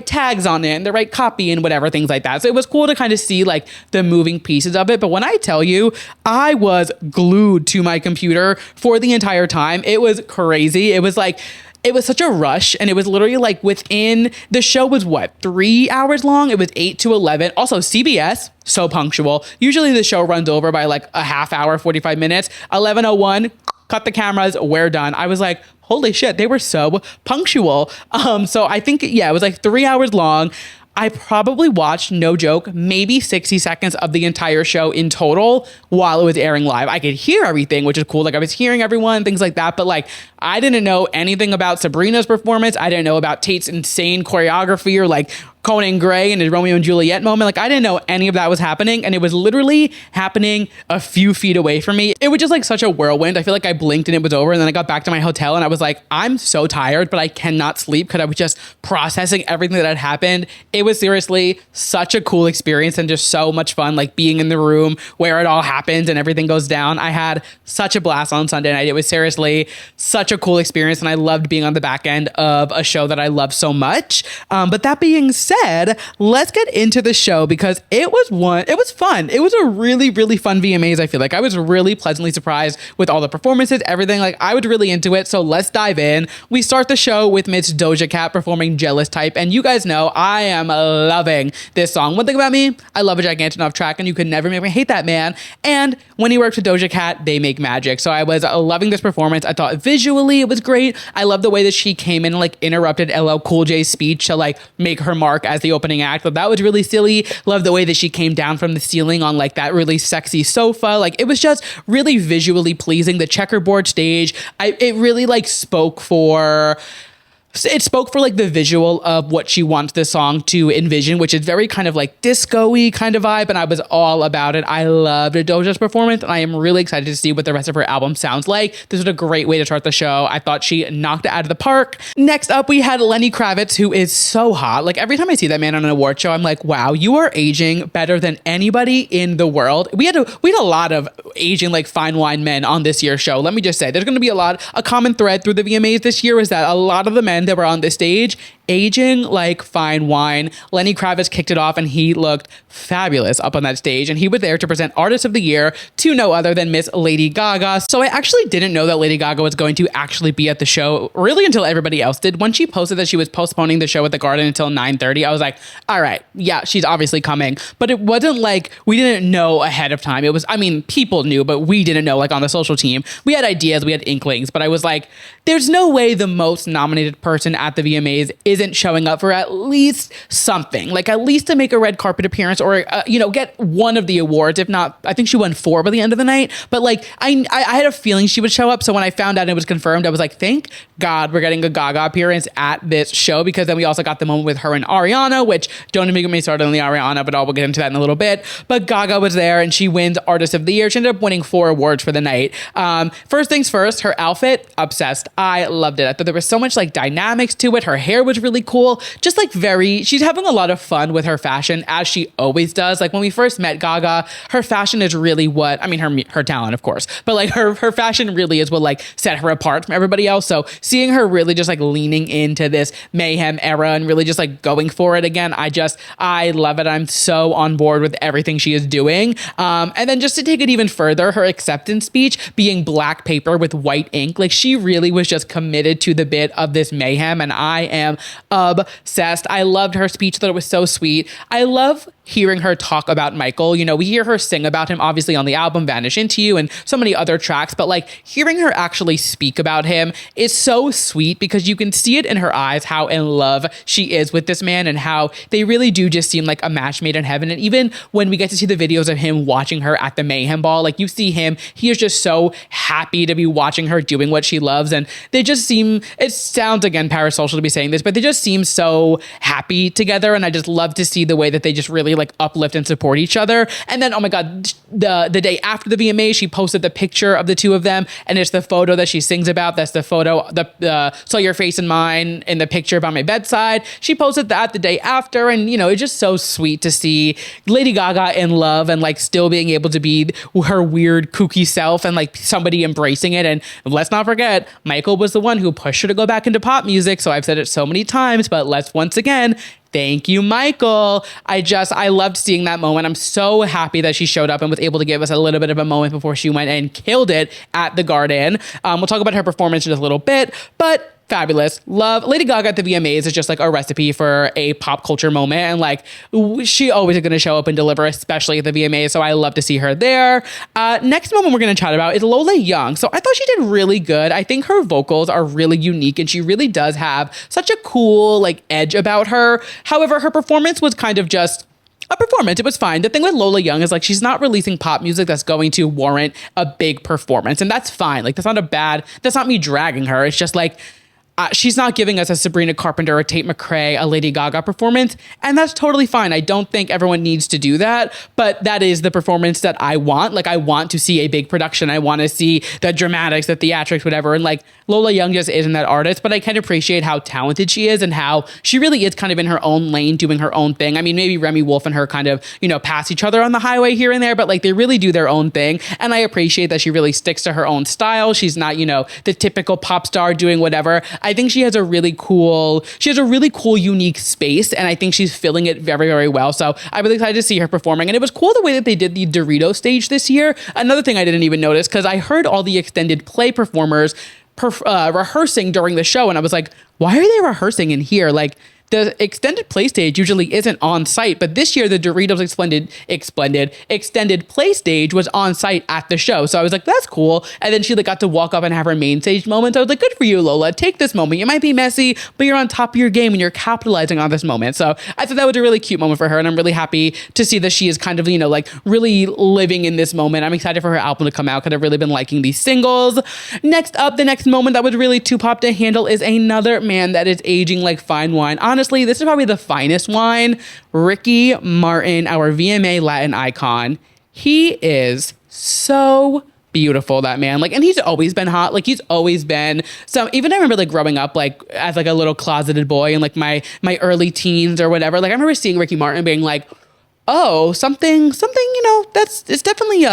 tags on it and the right copy and whatever, things like that. So it was cool to kind of see like the moving pieces of it. But when I tell you, I was glued to my computer for the entire time. It was crazy. It was such a rush, and it was literally like within the show was 3 hours long. It was 8 to 11. Also CBS, so punctual. Usually the show runs over by like a half hour, 45 minutes. 11:01, cut the cameras, we're done. I was like, holy shit, they were so punctual. So I think, yeah, it was like 3 hours long. I probably watched, no joke, maybe 60 seconds of the entire show in total while it was airing live. I could hear everything, which is cool. Like I was hearing everyone, things like that. But like, I didn't know anything about Sabrina's performance. I didn't know about Tate's insane choreography or like Conan Gray and his Romeo and Juliet moment. Like I didn't know any of that was happening, and it was literally happening a few feet away from me. It was just like such a whirlwind. I feel like I blinked and it was over, and then I got back to my hotel and I was like, I'm so tired, but I cannot sleep because I was just processing everything that had happened. It was seriously such a cool experience and just so much fun, like being in the room where it all happens and everything goes down. I had such a blast on Sunday night. It was seriously such a cool experience, and I loved being on the back end of a show that I love so much. But that being said, let's get into the show because it was fun. It was a really, really fun VMAs. I feel like I was really pleasantly surprised with all the performances, everything. Like I was really into it. So let's dive in. We start the show with Miss Doja Cat performing Jealous Type. And you guys know I am loving this song. One thing about me, I love a Gigantic track, and you could never make me hate that man. And when he works with Doja Cat, they make magic. So I was loving this performance. I thought visually it was great. I love the way that she came in and like interrupted LL Cool J's speech to like make her mark as the opening act. But that was really silly. Love the way that she came down from the ceiling on like that really sexy sofa. Like it was just really visually pleasing. The checkerboard stage, it really like spoke for like the visual of what she wants the song to envision, which is very kind of like disco-y kind of vibe, and I was all about it. I loved Doja's performance, and I am really excited to see what the rest of her album sounds like. This was a great way to start the show. I thought she knocked it out of the park. Next up, we had Lenny Kravitz, who is so hot. Like every time I see that man on an award show, I'm like, wow, you are aging better than anybody in the world. We had a lot of aging like fine wine men on this year's show. Let me just say, there's going to be a common thread through the VMAs this year is that a lot of the men that were on this stage aging like fine wine. Lenny Kravitz kicked it off, and he looked fabulous up on that stage, and he was there to present Artist of the Year to no other than Miss Lady Gaga. So I actually didn't know that Lady Gaga was going to actually be at the show really until everybody else did. When she posted that she was postponing the show at the Garden until 9:30, I was like, all right, yeah, she's obviously coming. But it wasn't like we didn't know ahead of time. It was, I mean, people knew, but we didn't know. Like on the social team, we had ideas, we had inklings, but I was like, there's no way the most nominated person at the VMAs isn't showing up for at least something, like at least to make a red carpet appearance or, get one of the awards. If not, I think she won 4 by the end of the night. But like, I had a feeling she would show up. So when I found out and it was confirmed, I was like, thank God we're getting a Gaga appearance at this show, because then we also got the moment with her and Ariana, which don't even get me started on the Ariana, but we'll get into that in a little bit. But Gaga was there, and she wins Artist of the Year. She ended up winning 4 awards for the night. First things first, her outfit, obsessed. I loved it. I thought there was so much like dynamics to it. Her hair was really cool. Just like she's having a lot of fun with her fashion, as she always does. Like when we first met Gaga, her fashion is really her talent, of course, but like her fashion really is what like set her apart from everybody else. So seeing her really just like leaning into this mayhem era and really just like going for it again, I love it. I'm so on board with everything she is doing. And then just to take it even further, her acceptance speech being black paper with white ink, like she really was just committed to the bit of this mayhem, and I am obsessed. I loved her speech, that it was so sweet. I love hearing her talk about Michael. You know, we hear her sing about him obviously on the album Vanish Into You and so many other tracks, but like hearing her actually speak about him is so sweet, because you can see it in her eyes how in love she is with this man, and how they really do just seem like a match made in heaven. And even when we get to see the videos of him watching her at the Mayhem Ball, like you see him, he is just so happy to be watching her doing what she loves. And they just seem, it sounds again parasocial to be saying this, but they just seem so happy together. And I just love to see the way that they just really like uplift and support each other. And then, oh my God, the day after the VMA, she posted the picture of the two of them, and it's the photo that she sings about. That's the photo, saw your face in mine in the picture by my bedside. She posted that the day after, and it's just so sweet to see Lady Gaga in love and like still being able to be her weird kooky self and like somebody embracing it. And let's not forget, Michael was the one who pushed her to go back into pop music. So I've said it so many times, but let's once again thank you, Michael. I loved seeing that moment. I'm so happy that she showed up and was able to give us a little bit of a moment before she went and killed it at the Garden. We'll talk about her performance in just a little bit, but fabulous. Love Lady Gaga at the VMAs is just like a recipe for a pop culture moment. And like she always is going to show up and deliver, especially at the VMAs. So I love to see her there. Next moment we're going to chat about is Lola Young. So I thought she did really good. I think her vocals are really unique and she really does have such a cool like edge about her. However, her performance was kind of just a performance. It was fine. The thing with Lola Young is like she's not releasing pop music that's going to warrant a big performance. And that's fine. Like that's not me dragging her. It's just like she's not giving us a Sabrina Carpenter, a Tate McRae, a Lady Gaga performance. And that's totally fine. I don't think everyone needs to do that. But that is the performance that I want. Like I want to see a big production. I want to see the dramatics, the theatrics, whatever. And like Lola Young just isn't that artist. But I can appreciate how talented she is and how she really is kind of in her own lane doing her own thing. I mean, maybe Remy Wolf and her kind of, pass each other on the highway here and there. But like they really do their own thing. And I appreciate that she really sticks to her own style. She's not, the typical pop star doing whatever. I think she has a really cool, unique space, and I think she's filling it very, very well. So I'm really excited to see her performing. And it was cool the way that they did the Dorito stage this year. Another thing I didn't even notice, because I heard all the extended play performers rehearsing during the show, and I was like, why are they rehearsing in here? Like, the extended play stage usually isn't on site, but this year the Doritos extended play stage was on site at the show. So I was like, that's cool. And then she like got to walk up and have her main stage moment. So I was like, good for you, Lola. Take this moment. It might be messy, but you're on top of your game and you're capitalizing on this moment. So I thought that was a really cute moment for her. And I'm really happy to see that she is kind of, like really living in this moment. I'm excited for her album to come out because I've really been liking these singles. Next up, the next moment that was really too pop to handle is another man that is aging like fine wine. Honestly, this is probably the finest wine. Ricky Martin, our VMA Latin icon. He is so beautiful, that man. Like, and he's always been hot. Like, he's always been even I remember like growing up, like as like a little closeted boy in like my early teens or whatever. Like I remember seeing Ricky Martin being like, oh, something, it's definitely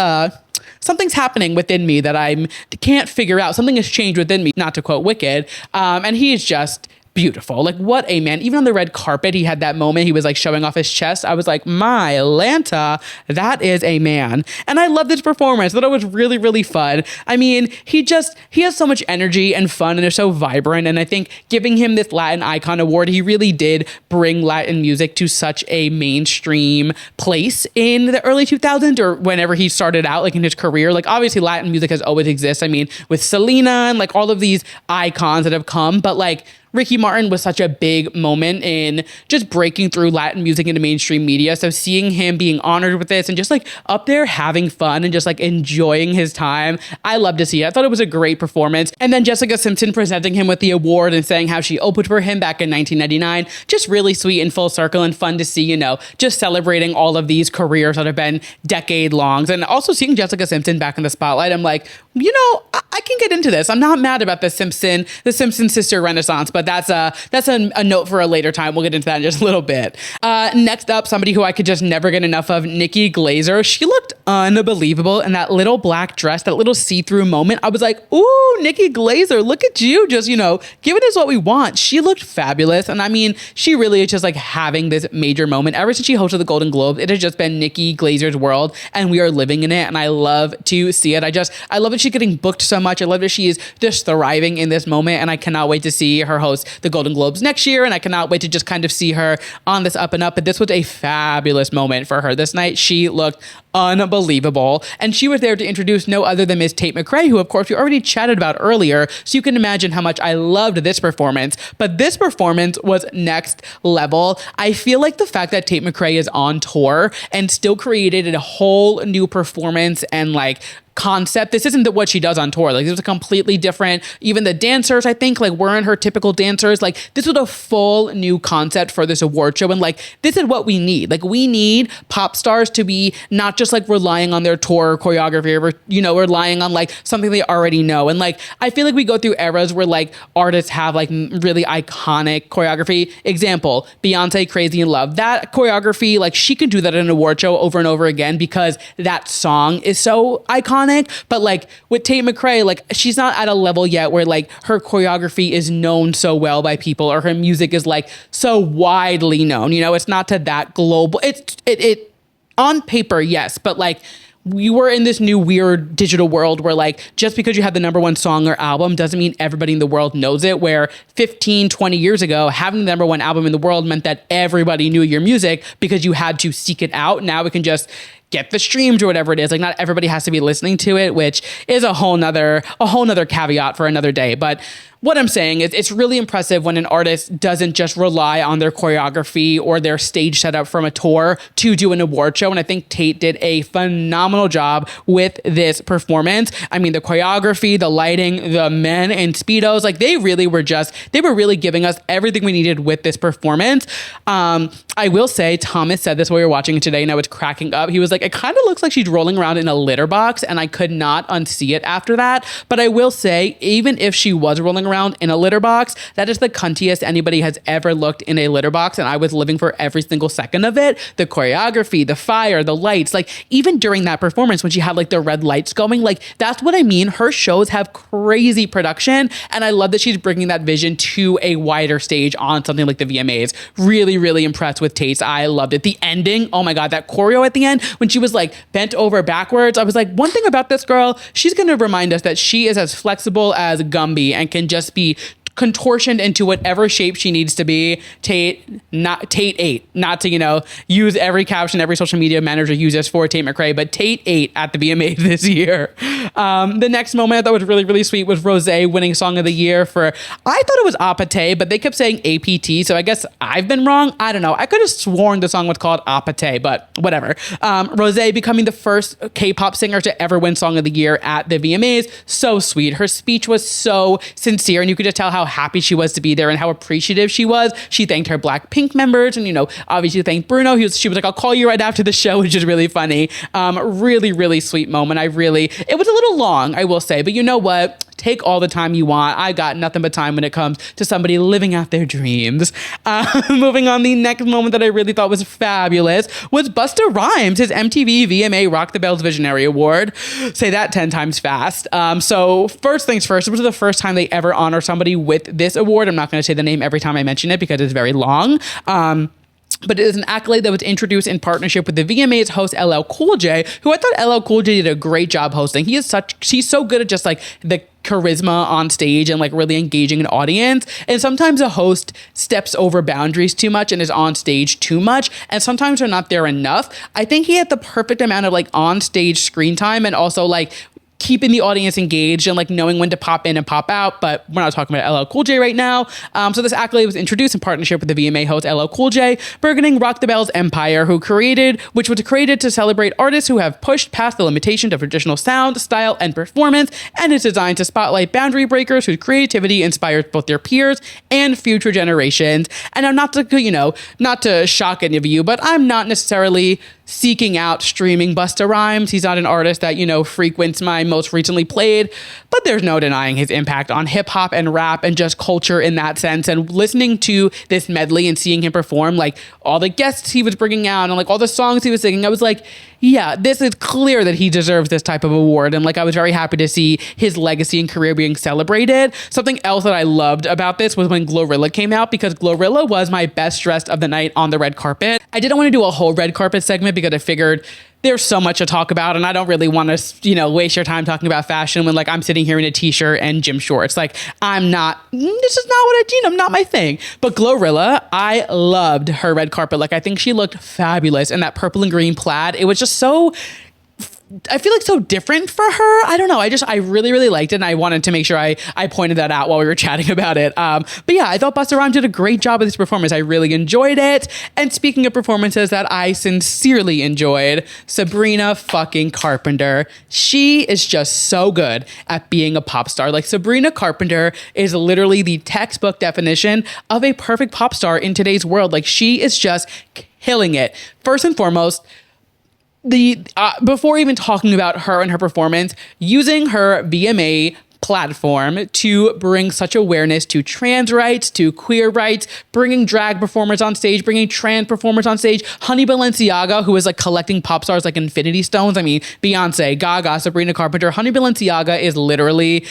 something's happening within me that I can't figure out. Something has changed within me, not to quote Wicked. And he's just beautiful. Like, what a man. Even on the red carpet, he had that moment. He was like showing off his chest. I was like, my Lanta, that is a man. And I love this performance. I thought it was really, really fun. I mean, he has so much energy and fun and they're so vibrant. And I think giving him this Latin Icon Award, he really did bring Latin music to such a mainstream place in the early 2000s or whenever he started out, like in his career. Like, obviously Latin music has always existed. I mean, with Selena and like all of these icons that have come, but like Ricky Martin was such a big moment in just breaking through Latin music into mainstream media. So seeing him being honored with this and just like up there having fun and just like enjoying his time, I love to see it. I thought it was a great performance. And then Jessica Simpson presenting him with the award and saying how she opened for him back in 1999. Just really sweet and full circle and fun to see, just celebrating all of these careers that have been decade longs. And also seeing Jessica Simpson back in the spotlight, I'm like, I can get into this. I'm not mad about the Simpson sister renaissance, but that's a note for a later time. We'll get into that in just a little bit. Next up, somebody who I could just never get enough of, Nikki Glaser. She looked unbelievable in that little black dress, that little see-through moment. I was like, ooh, Nikki Glaser, look at you, just, giving us what we want. She looked fabulous. And I mean, she really is just like having this major moment. Ever since she hosted the Golden Globes, it has just been Nikki Glaser's world and we are living in it. And I love to see it. I love that she's getting booked so much. I love that she is just thriving in this moment. And I cannot wait to see her host the Golden Globes next year. And I cannot wait to just kind of see her on this up and up. But this was a fabulous moment for her this night. She looked unbelievable. And she was there to introduce no other than Miss Tate McRae, who of course we already chatted about earlier. So you can imagine how much I loved this performance. But this performance was next level. I feel like the fact that Tate McRae is on tour and still created a whole new performance and like concept. This isn't what she does on tour. Like, this was a completely different, even the dancers, I think, like, weren't her typical dancers. Like, this was a full new concept for this award show. And like, this is what we need. Like, we need pop stars to be not just like relying on their tour choreography or, relying on like something they already know. And like, I feel like we go through eras where like artists have like really iconic choreography. Example, Beyonce, Crazy in Love. That choreography, like, she could do that in an award show over and over again because that song is so iconic. But like with Tate McRae, like, she's not at a level yet where like her choreography is known so well by people or her music is like so widely known. It's not to that global. It on paper, yes, but like we were in this new weird digital world where like just because you have the number one song or album doesn't mean everybody in the world knows it, where 15, 20 years ago, having the number one album in the world meant that everybody knew your music because you had to seek it out. Now we can just get the streams or whatever it is. Like not everybody has to be listening to it, which is a whole nother caveat for another day. But what I'm saying is it's really impressive when an artist doesn't just rely on their choreography or their stage setup from a tour to do an award show. And I think Tate did a phenomenal job with this performance. I mean, the choreography, the lighting, the men in Speedos, like they were really giving us everything we needed with this performance. I will say, Thomas said this while we were watching it today and I was cracking up. He was like, it kind of looks like she's rolling around in a litter box, and I could not unsee it after that. But I will say, even if she was rolling around in a litter box, that is the cuntiest anybody has ever looked in a litter box, and I was living for every single second of it. The choreography, the fire, the lights, like even during that performance when she had like the red lights going, like that's what I mean. Her shows have crazy production, and I love that she's bringing that vision to a wider stage on something like the VMAs. Really, really impressed with Tate's. I loved it. The ending, oh my God, that choreo at the end when she was like bent over backwards, I was like, one thing about this girl, she's going to remind us that she is as flexible as Gumby and can just be contortioned into whatever shape she needs to be. Tate 8, not to, use every caption every social media manager uses for Tate McRae, but Tate 8 at the VMAs this year. The next moment I thought was really, really sweet was Rosé winning Song of the Year for, I thought it was Apate, but they kept saying APT, so I guess I've been wrong. I don't know. I could have sworn the song was called Apate, but whatever. Rosé becoming the first K-pop singer to ever win Song of the Year at the VMAs. So sweet. Her speech was so sincere, and you could just tell how happy she was to be there and how appreciative she was. She thanked her Blackpink members and, obviously thanked Bruno. She was like, I'll call you right after the show, which is really funny. Really, really sweet moment. It was a little long, I will say, but you know what? Take all the time you want. I got nothing but time when it comes to somebody living out their dreams. Moving on, the next moment that I really thought was fabulous was Busta Rhymes, his MTV VMA Rock the Bells Visionary Award. Say that 10 times fast. So first things first, it was the first time they ever honor somebody with this award. I'm not going to say the name every time I mention it because it's very long. But it is an accolade that was introduced in partnership with the VMAs host LL Cool J, who I thought LL Cool J did a great job hosting. He's so good at just like the charisma on stage and like really engaging an audience. And sometimes a host steps over boundaries too much and is on stage too much, and sometimes they're not there enough. I think he had the perfect amount of like on stage screen time and also like keeping the audience engaged and like knowing when to pop in and pop out, but we're not talking about LL Cool J right now. So this accolade was introduced in partnership with the VMA host LL Cool J, burgeoning Rock the Bells Empire, which was created to celebrate artists who have pushed past the limitations of traditional sound, style, and performance, and is designed to spotlight boundary breakers whose creativity inspires both their peers and future generations. And I'm not to shock any of you, but I'm not necessarily seeking out streaming Busta Rhymes. He's not an artist that, frequents my most recently played, but there's no denying his impact on hip hop and rap and just culture in that sense. And listening to this medley and seeing him perform, like all the guests he was bringing out and like all the songs he was singing, I was like, yeah, this is clear that he deserves this type of award. And like, I was very happy to see his legacy and career being celebrated. Something else that I loved about this was when Glorilla came out, because Glorilla was my best dressed of the night on the red carpet. I didn't want to do a whole red carpet segment because I figured there's so much to talk about, and I don't really want to, waste your time talking about fashion when like I'm sitting here in a t-shirt and gym shorts. Like this is not what not my thing. But Glorilla, I loved her red carpet. Like I think she looked fabulous in that purple and green plaid. It was just so, I feel like so different for her. I don't know. I really, really liked it. And I wanted to make sure I pointed that out while we were chatting about it. But yeah, I thought Busta Rhymes did a great job with this performance. I really enjoyed it. And speaking of performances that I sincerely enjoyed, Sabrina fucking Carpenter. She is just so good at being a pop star. Like Sabrina Carpenter is literally the textbook definition of a perfect pop star in today's world. Like she is just killing it. First and foremost, before even talking about her and her performance, using her VMA platform to bring such awareness to trans rights, to queer rights, bringing drag performers on stage, bringing trans performers on stage. Honey Balenciaga, who is like collecting pop stars like Infinity Stones. I mean, Beyonce, Gaga, Sabrina Carpenter. Honey Balenciaga is literally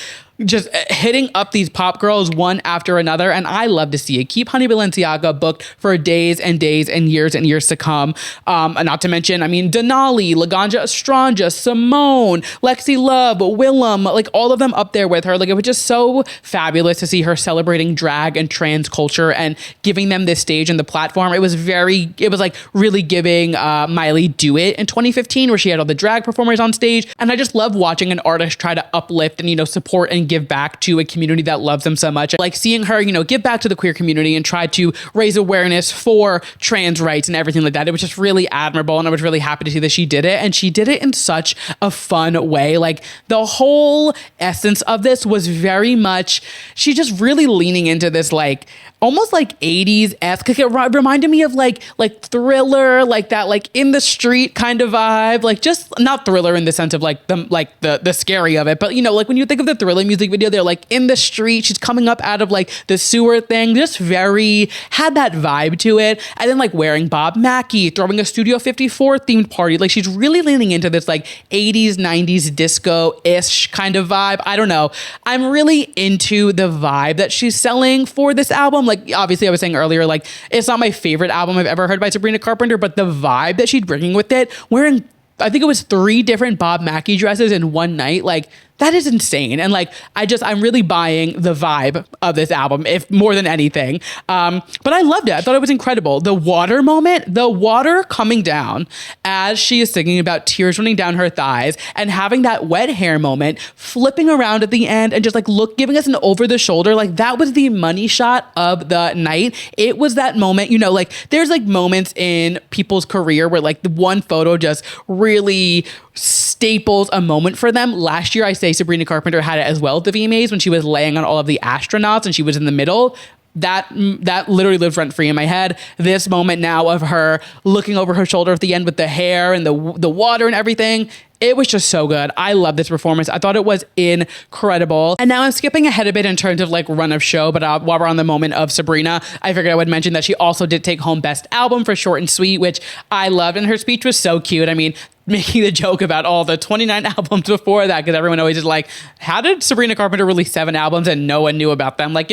just hitting up these pop girls one after another. And I love to see it. Keep Honey Balenciaga booked for days and days and years to come. And not to mention, I mean, Denali, Laganja Estranja, Simone, Lexi Love, Willem, like all of them up there with her. Like, it was just so fabulous to see her celebrating drag and trans culture and giving them this stage and the platform. It was like really giving Miley Do It in 2015, where she had all the drag performers on stage. And I just love watching an artist try to uplift and, support and give back to a community that loves them so much. Like seeing her, give back to the queer community and try to raise awareness for trans rights and everything like that. It was just really admirable. And I was really happy to see that she did it. And she did it in such a fun way. Like the whole essence of this was very much, she just really leaning into this, like, almost like 80s-esque. It reminded me of like Thriller, like that, like in the street kind of vibe. Like, just not Thriller in the sense of like the scary of it, but like when you think of the Thriller music video, they're like in the street, she's coming up out of like the sewer thing, just very had that vibe to it. And then like wearing Bob Mackie, throwing a Studio 54 themed party. Like, she's really leaning into this like 80s, 90s disco-ish kind of vibe. I don't know. I'm really into the vibe that she's selling for this album. Like, obviously I was saying earlier, like, it's not my favorite album I've ever heard by Sabrina Carpenter, but the vibe that she's bringing with it, wearing, I think it was 3 different Bob Mackie dresses in one night, like, that is insane. And like, I'm really buying the vibe of this album, if more than anything. But I loved it. I thought it was incredible. The water moment, the water coming down as she is singing about tears running down her thighs and having that wet hair moment, flipping around at the end and just like giving us an over the shoulder. Like, that was the money shot of the night. It was that moment, like there's like moments in people's career where like the one photo just really staples a moment for them. Last year, I say Sabrina Carpenter had it as well at the VMAs when she was laying on all of the astronauts and she was in the middle. That literally lives rent free in my head. This moment now of her looking over her shoulder at the end with the hair and the water and everything. It was just so good. I love this performance. I thought it was incredible. And now I'm skipping ahead a bit in terms of like run of show, but while we're on the moment of Sabrina, I figured I would mention that she also did take home Best Album for Short and Sweet, which I loved. And her speech was so cute. I mean, making the joke about all the 29 albums before that, because everyone always is like, how did Sabrina Carpenter release 7 albums and no one knew about them? Like,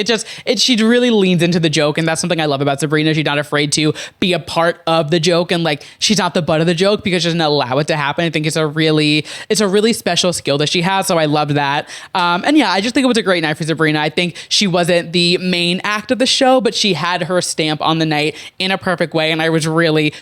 she really leans into the joke, and that's something I love about Sabrina. She's not afraid to be a part of the joke, and like, she's not the butt of the joke because she doesn't allow it to happen. I think it's a really special skill that she has, so I loved that. And yeah, I just think it was a great night for Sabrina. I think she wasn't the main act of the show, but she had her stamp on the night in a perfect way, and I was really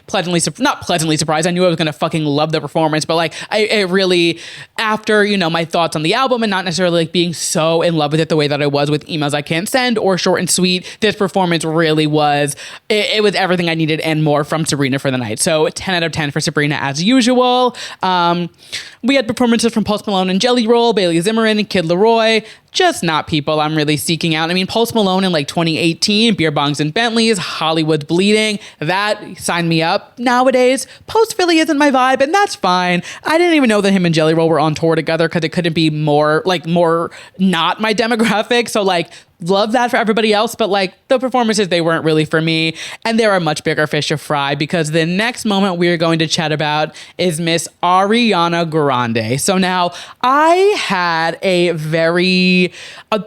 not pleasantly surprised. I knew I was gonna fucking love the performance, but like, I really, after my thoughts on the album and not necessarily like being so in love with it the way that I was with Emails I Can't Send or Short and Sweet, this performance really was, it was everything I needed and more from Sabrina for the night. So 10 out of 10 for Sabrina as usual. We had performances from Post Malone and Jelly Roll, Bailey Zimmerman and Kid Laroi. Just not people I'm really seeking out. I mean, Post Malone in like 2018, Beer Bongs and Bentleys, Hollywood's Bleeding, that signed me up. Nowadays, Post really isn't my vibe, and that's fine. I didn't even know that him and Jelly Roll were on tour together because it couldn't be more not my demographic. So like, love that for everybody else, but like the performances, they weren't really for me, and there are much bigger fish to fry, because the next moment we're going to chat about is Miss Ariana Grande. So now, I had a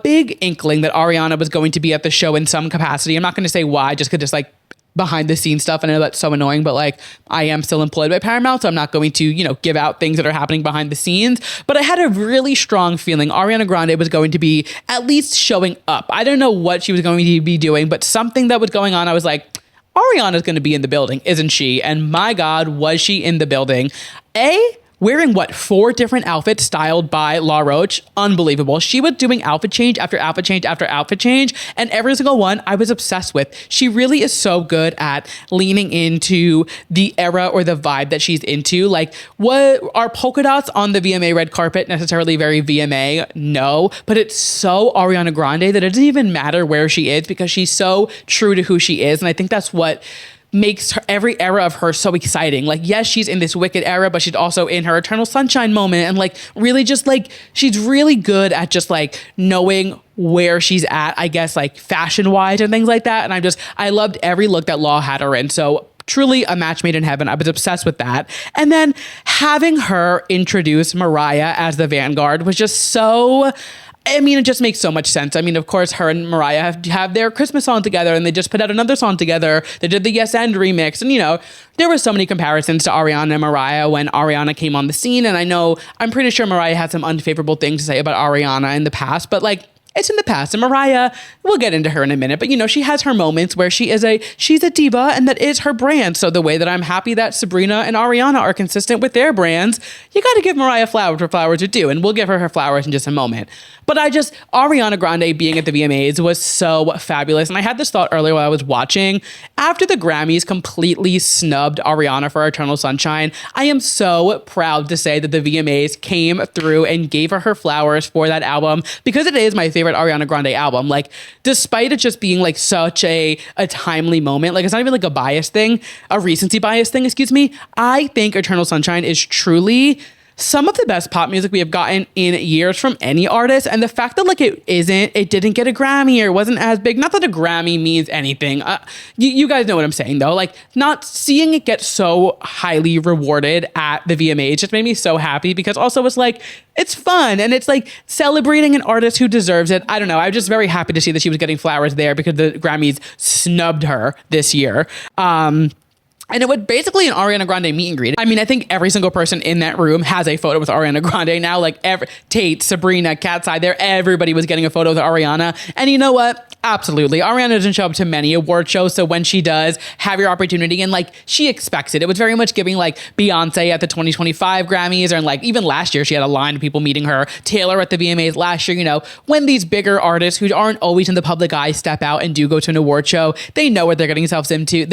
big inkling that Ariana was going to be at the show in some capacity. I'm not going to say why, just because it's like behind the scenes stuff. I know that's so annoying, but like, I am still employed by Paramount, so I'm not going to, give out things that are happening behind the scenes. But I had a really strong feeling Ariana Grande was going to be at least showing up. I don't know what she was going to be doing, but something that was going on, I was like, Ariana's going to be in the building, isn't she? And my God, was she in the building. Wearing 4 different outfits styled by La Roche. Unbelievable. She was doing outfit change after outfit change after outfit change, and every single one I was obsessed with. She really is so good at leaning into the era or the vibe that she's into. Like, what are polka dots on the VMA red carpet necessarily very VMA? No, but it's so Ariana Grande that it doesn't even matter where she is, because she's so true to who she is. And I think that's what makes every era of her so exciting. Like, yes, she's in this Wicked era, but she's also in her Eternal Sunshine moment, and like, really just like, she's really good at just like knowing where she's at, I guess, like fashion wise and things like that. And I loved every look that Law had her in. So truly a match made in heaven. I was obsessed with that. And then having her introduce Mariah as the Vanguard was just so, I mean, it just makes so much sense. I mean, of course, her and Mariah have their Christmas song together, and they just put out another song together. They did the Yes and remix. And, there were so many comparisons to Ariana and Mariah when Ariana came on the scene. And I'm pretty sure Mariah had some unfavorable things to say about Ariana in the past, but it's in the past. And Mariah, we'll get into her in a minute, but she has her moments where she's a diva, and that is her brand. So the way that I'm happy that Sabrina and Ariana are consistent with their brands, you got to give Mariah flowers where flowers are due, and we'll give her flowers in just a moment. But Ariana Grande being at the VMAs was so fabulous. And I had this thought earlier while I was watching. After the Grammys completely snubbed Ariana for Eternal Sunshine, I am so proud to say that the VMAs came through and gave her flowers for that album, because it is my favorite Ariana Grande album. Despite it just being such a timely moment, it's not even a bias thing, a recency bias thing, excuse me. I think Eternal Sunshine is truly some of the best pop music we have gotten in years from any artist. And the fact that it didn't get a Grammy or wasn't as big, not that a Grammy means anything. You guys know what I'm saying though. Not seeing it get so highly rewarded at the VMAs just made me so happy, because also it's fun and it's celebrating an artist who deserves it. I don't know. I'm just very happy to see that she was getting flowers there, because the Grammys snubbed her this year. And it was basically an Ariana Grande meet and greet. I mean, I think every single person in that room has a photo with Ariana Grande now. Tate, Sabrina, Cat's Eye, everybody was getting a photo with Ariana. And you know what? Absolutely. Ariana doesn't show up to many award shows. So when she does, have your opportunity. And she expects it. It was very much giving Beyonce at the 2025 Grammys. And even last year, she had a line of people meeting her. Taylor at the VMAs last year. When these bigger artists who aren't always in the public eye step out and do go to an award show, they know what they're getting themselves into,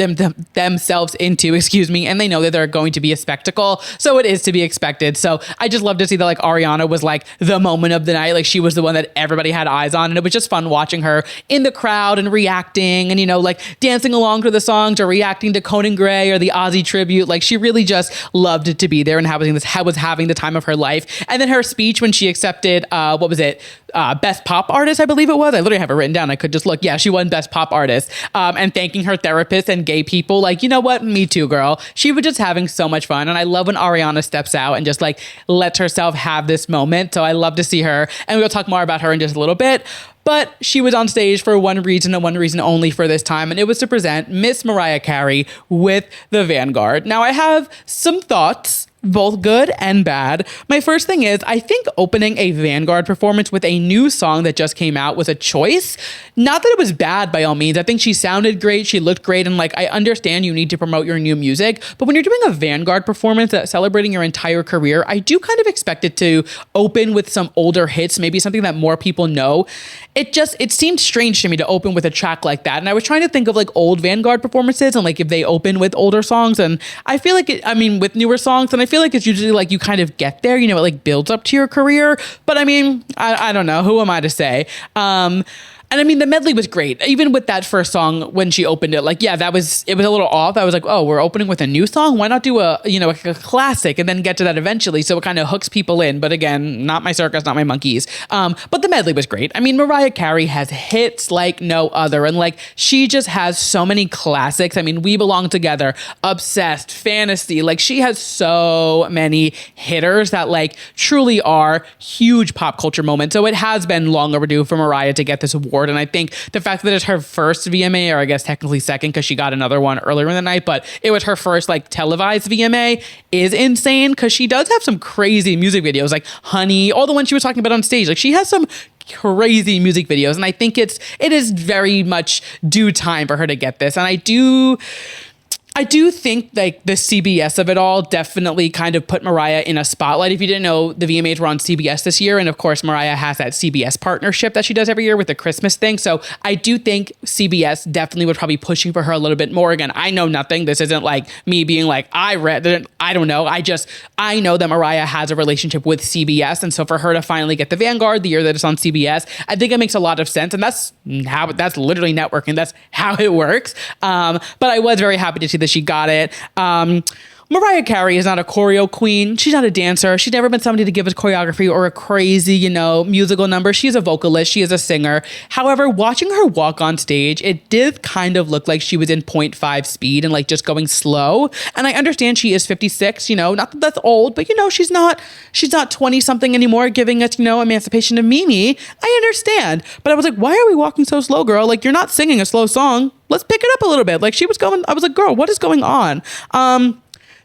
and they know that they're going to be a spectacle. So it is to be expected. So I just love to see that Ariana was the moment of the night. She was the one that everybody had eyes on. And it was just fun watching her in the crowd and reacting and, dancing along to the songs or reacting to Conan Gray or the Ozzy tribute. She really just loved it to be there and was having the time of her life. And then her speech when she accepted, Best Pop Artist, I believe it was. I literally have it written down. I could just look. Yeah, she won Best Pop Artist. And thanking her therapist and gay people. You know what? Me too, girl. She was just having so much fun. And I love when Ariana steps out and just lets herself have this moment. So I love to see her. And we'll talk more about her in just a little bit. But she was on stage for one reason and one reason only for this time, and it was to present Miss Mariah Carey with the Vanguard. Now, I have some thoughts, both good and bad. My first thing is, I think opening a Vanguard performance with a new song that just came out was a choice. Not that it was bad by all means. I think she sounded great. She looked great. And I understand you need to promote your new music. But when you're doing a Vanguard performance that's celebrating your entire career, I do kind of expect it to open with some older hits, maybe something that more people know. It seemed strange to me to open with a track like that. And I was trying to think of old Vanguard performances and if they open with older songs. And I feel with newer songs, and I feel it's usually you kind of get there, it builds up to your career. But I don't know. Who am I to say? And the medley was great. Even with that first song, when she opened it, it was a little off. I was oh, we're opening with a new song? Why not do a classic and then get to that eventually? So it kind of hooks people in. But again, not my circus, not my monkeys. But the medley was great. Mariah Carey has hits like no other. And she just has so many classics. We Belong Together, Obsessed, Fantasy. She has so many hitters that truly are huge pop culture moments. So it has been long overdue for Mariah to get this award. And I think the fact that it's her first VMA, or I guess technically second, because she got another one earlier in the night, but it was her first televised VMA, is insane, because she does have some crazy music videos Honey, all the ones she was talking about on stage. She has some crazy music videos, and I think it is very much due time for her to get this. And I do think the CBS of it all definitely kind of put Mariah in a spotlight. If you didn't know, the VMAs were on CBS this year. And of course, Mariah has that CBS partnership that she does every year with the Christmas thing. So I do think CBS definitely was probably pushing for her a little bit more. Again, I know nothing. This isn't me being I don't know. I know that Mariah has a relationship with CBS. And so for her to finally get the Vanguard the year that it's on CBS, I think it makes a lot of sense. And that's literally networking. That's how it works. But I was very happy to see that she got it. Mariah Carey is not a choreo queen. She's not a dancer. She's never been somebody to give us choreography or a crazy, musical number. She's a vocalist. She is a singer. However, watching her walk on stage, it did kind of look like she was in 0.5 speed and like just going slow. And I understand she is 56, not that that's old, but she's not 20 something anymore giving us, Emancipation of Mimi. I understand. But I was like, why are we walking so slow, girl? Like, you're not singing a slow song. Let's pick it up a little bit. Like, I was like, girl, what is going on?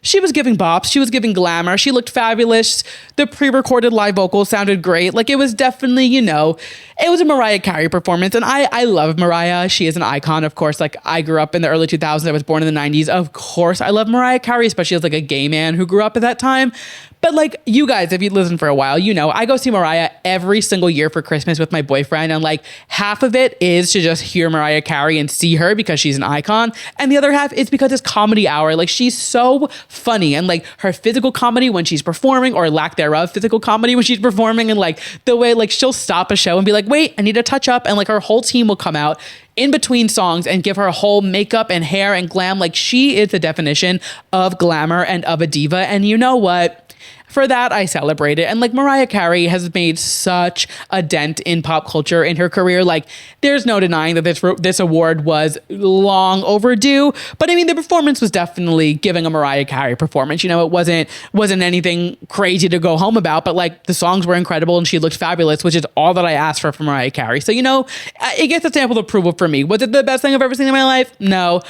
She was giving bops. She was giving glamour. She looked fabulous. The pre-recorded live vocals sounded great. Like, it was definitely, it was a Mariah Carey performance. And I love Mariah. She is an icon, of course. Like, I grew up in the early 2000s. I was born in the 90s. Of course, I love Mariah Carey, especially as like a gay man who grew up at that time. But like, you guys, if you listen for a while, I go see Mariah every single year for Christmas with my boyfriend. And like, half of it is to just hear Mariah Carey and see her because she's an icon. And the other half is because it's comedy hour. Like, she's so funny. And like, her physical comedy when she's performing, or lack thereof physical comedy when she's performing, and like the way like she'll stop a show and be like, wait, I need a touch up. And like, her whole team will come out in between songs and give her whole makeup and hair and glam. Like, she is the definition of glamour and of a diva. And you know what? For that, I celebrate it. And like, Mariah Carey has made such a dent in pop culture in her career. Like, there's no denying that this award was long overdue. But I mean, the performance was definitely giving a Mariah Carey performance. It wasn't anything crazy to go home about, but like, the songs were incredible and she looked fabulous, which is all that I asked for from Mariah Carey. So, it gets a stamp of approval for me. Was it the best thing I've ever seen in my life? No.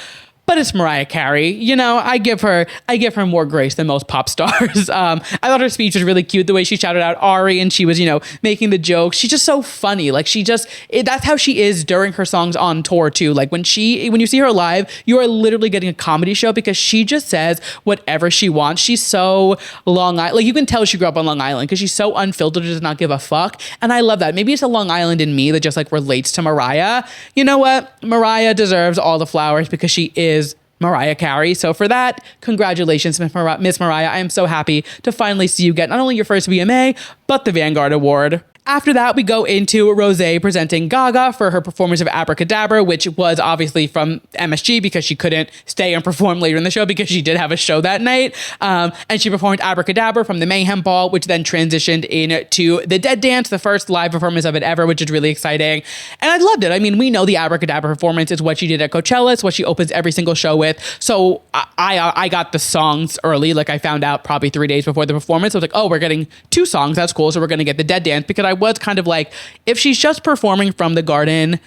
But it's Mariah Carey. I give her more grace than most pop stars. I thought her speech was really cute. The way she shouted out Ari and she was, making the jokes. She's just so funny. Like, that's how she is during her songs on tour too. Like, when you see her live, you are literally getting a comedy show because she just says whatever she wants. She's so Long Island. Like, you can tell she grew up on Long Island because she's so unfiltered, does not give a fuck. And I love that. Maybe it's a Long Island in me that just like relates to Mariah. You know what? Mariah deserves all the flowers because she is Mariah Carey. So for that, congratulations, Miss Mariah. I am so happy to finally see you get not only your first VMA, but the Vanguard Award. After that, we go into Rosé presenting Gaga for her performance of Abracadabra, which was obviously from MSG because she couldn't stay and perform later in the show because she did have a show that night. And she performed Abracadabra from the Mayhem Ball, which then transitioned into the Dead Dance, the first live performance of it ever, which is really exciting. And I loved it. I mean, we know the Abracadabra performance is what she did at Coachella. It's what she opens every single show with. So I got the songs early. Like, I found out probably 3 days before the performance. I was like, oh, we're getting 2 songs. That's cool. So we're going to get the Dead Dance, because I was kind of like, if she's just performing from the Garden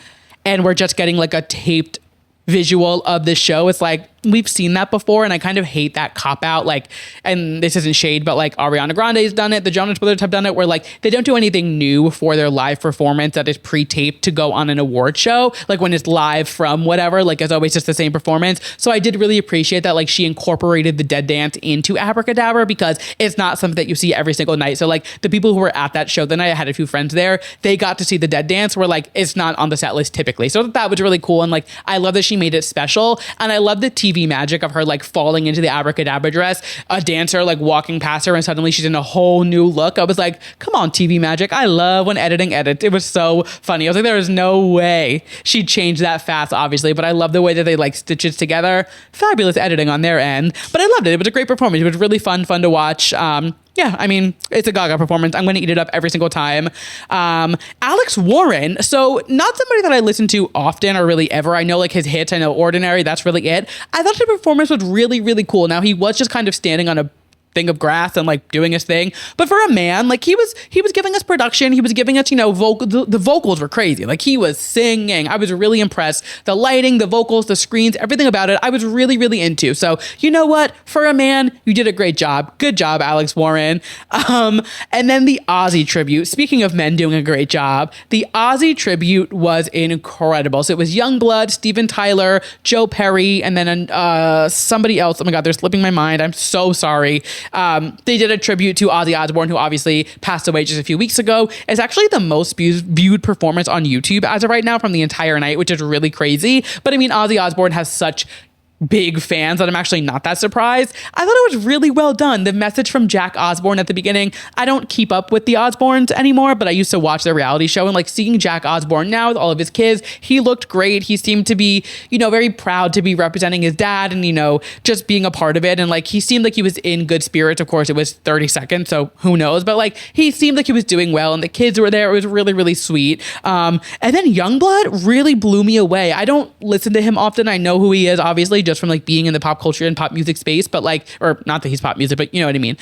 and we're just getting like a taped visual of the show, it's like, we've seen that before, and I kind of hate that cop out. Like, and this isn't shade, but like, Ariana Grande has done it, the Jonas Brothers have done it, where like, they don't do anything new for their live performance that is pre-taped to go on an award show. Like, when it's live from whatever, like, it's always just the same performance. So I did really appreciate that, like, she incorporated the Dead Dance into Abracadabra, because it's not something that you see every single night. So like, the people who were at that show the night, I had a few friends there, they got to see the Dead Dance, where like, it's not on the set list typically. So that was really cool. And like, I love that she made it special, and I love the TV magic of her like falling into the Abracadabra dress, a dancer like walking past her and suddenly she's in a whole new look. I was like, come on, TV magic. I love when editing edits. It was so funny. I was like, there is no way she'd change that fast, obviously, but I love the way that they like stitch it together. Fabulous editing on their end, but I loved it. It was a great performance. It was really fun to watch. Yeah, I mean, it's a Gaga performance. I'm going to eat it up every single time. Alex Warren. So not somebody that I listen to often or really ever. I know like his hits. I know Ordinary. That's really it. I thought his performance was really, really cool. Now, he was just kind of standing on a thing of grass and like doing his thing, but for a man, like, he was giving us production. He was giving us, the vocals were crazy. Like, he was singing. I was really impressed. The lighting, the vocals, the screens, everything about it, I was really, really into. So you know what, for a man, you did a great job. Good job, Alex Warren. And then the Ozzy tribute. Speaking of men doing a great job, the Ozzy tribute was incredible. So it was Youngblood, Steven Tyler, Joe Perry, and then somebody else. Oh my God, they're slipping my mind. I'm so sorry. They did a tribute to Ozzy Osbourne, who obviously passed away just a few weeks ago. It's actually the most viewed performance on YouTube as of right now from the entire night, which is really crazy. But I mean, Ozzy Osbourne has such big fans that I'm actually not that surprised. I thought it was really well done. The message from Jack Osbourne at the beginning, I don't keep up with the Osbournes anymore, but I used to watch their reality show, and like seeing Jack Osbourne now with all of his kids, he looked great. He seemed to be, you know, very proud to be representing his dad and, you know, just being a part of it. And like, he seemed like he was in good spirits. Of course, it was 30 seconds, so who knows? But like, he seemed like he was doing well, and the kids were there. It was really, really sweet. And then Youngblood really blew me away. I don't listen to him often. I know who he is, obviously, just from like being in the pop culture and pop music space, but like, or not that he's pop music, but you know what I mean.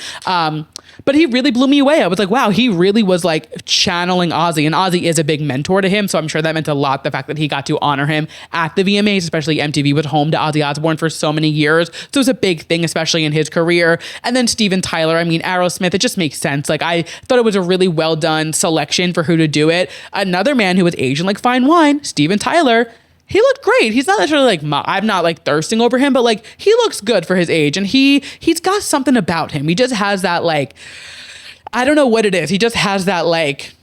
But he really blew me away. I was like, wow, he really was like channeling Ozzy, and Ozzy is a big mentor to him. So I'm sure that meant a lot, the fact that he got to honor him at the VMAs, especially MTV was home to Ozzy Osbourne for so many years. So it was a big thing, especially in his career. And then Steven Tyler, I mean, Aerosmith, it just makes sense. Like, I thought it was a really well done selection for who to do it. Another man who was Asian like fine wine, Steven Tyler, he looked great. He's not necessarily like, I'm not like thirsting over him, but like, he looks good for his age, and he's got something about him. He just has that like, I don't know what it is. He just has that like,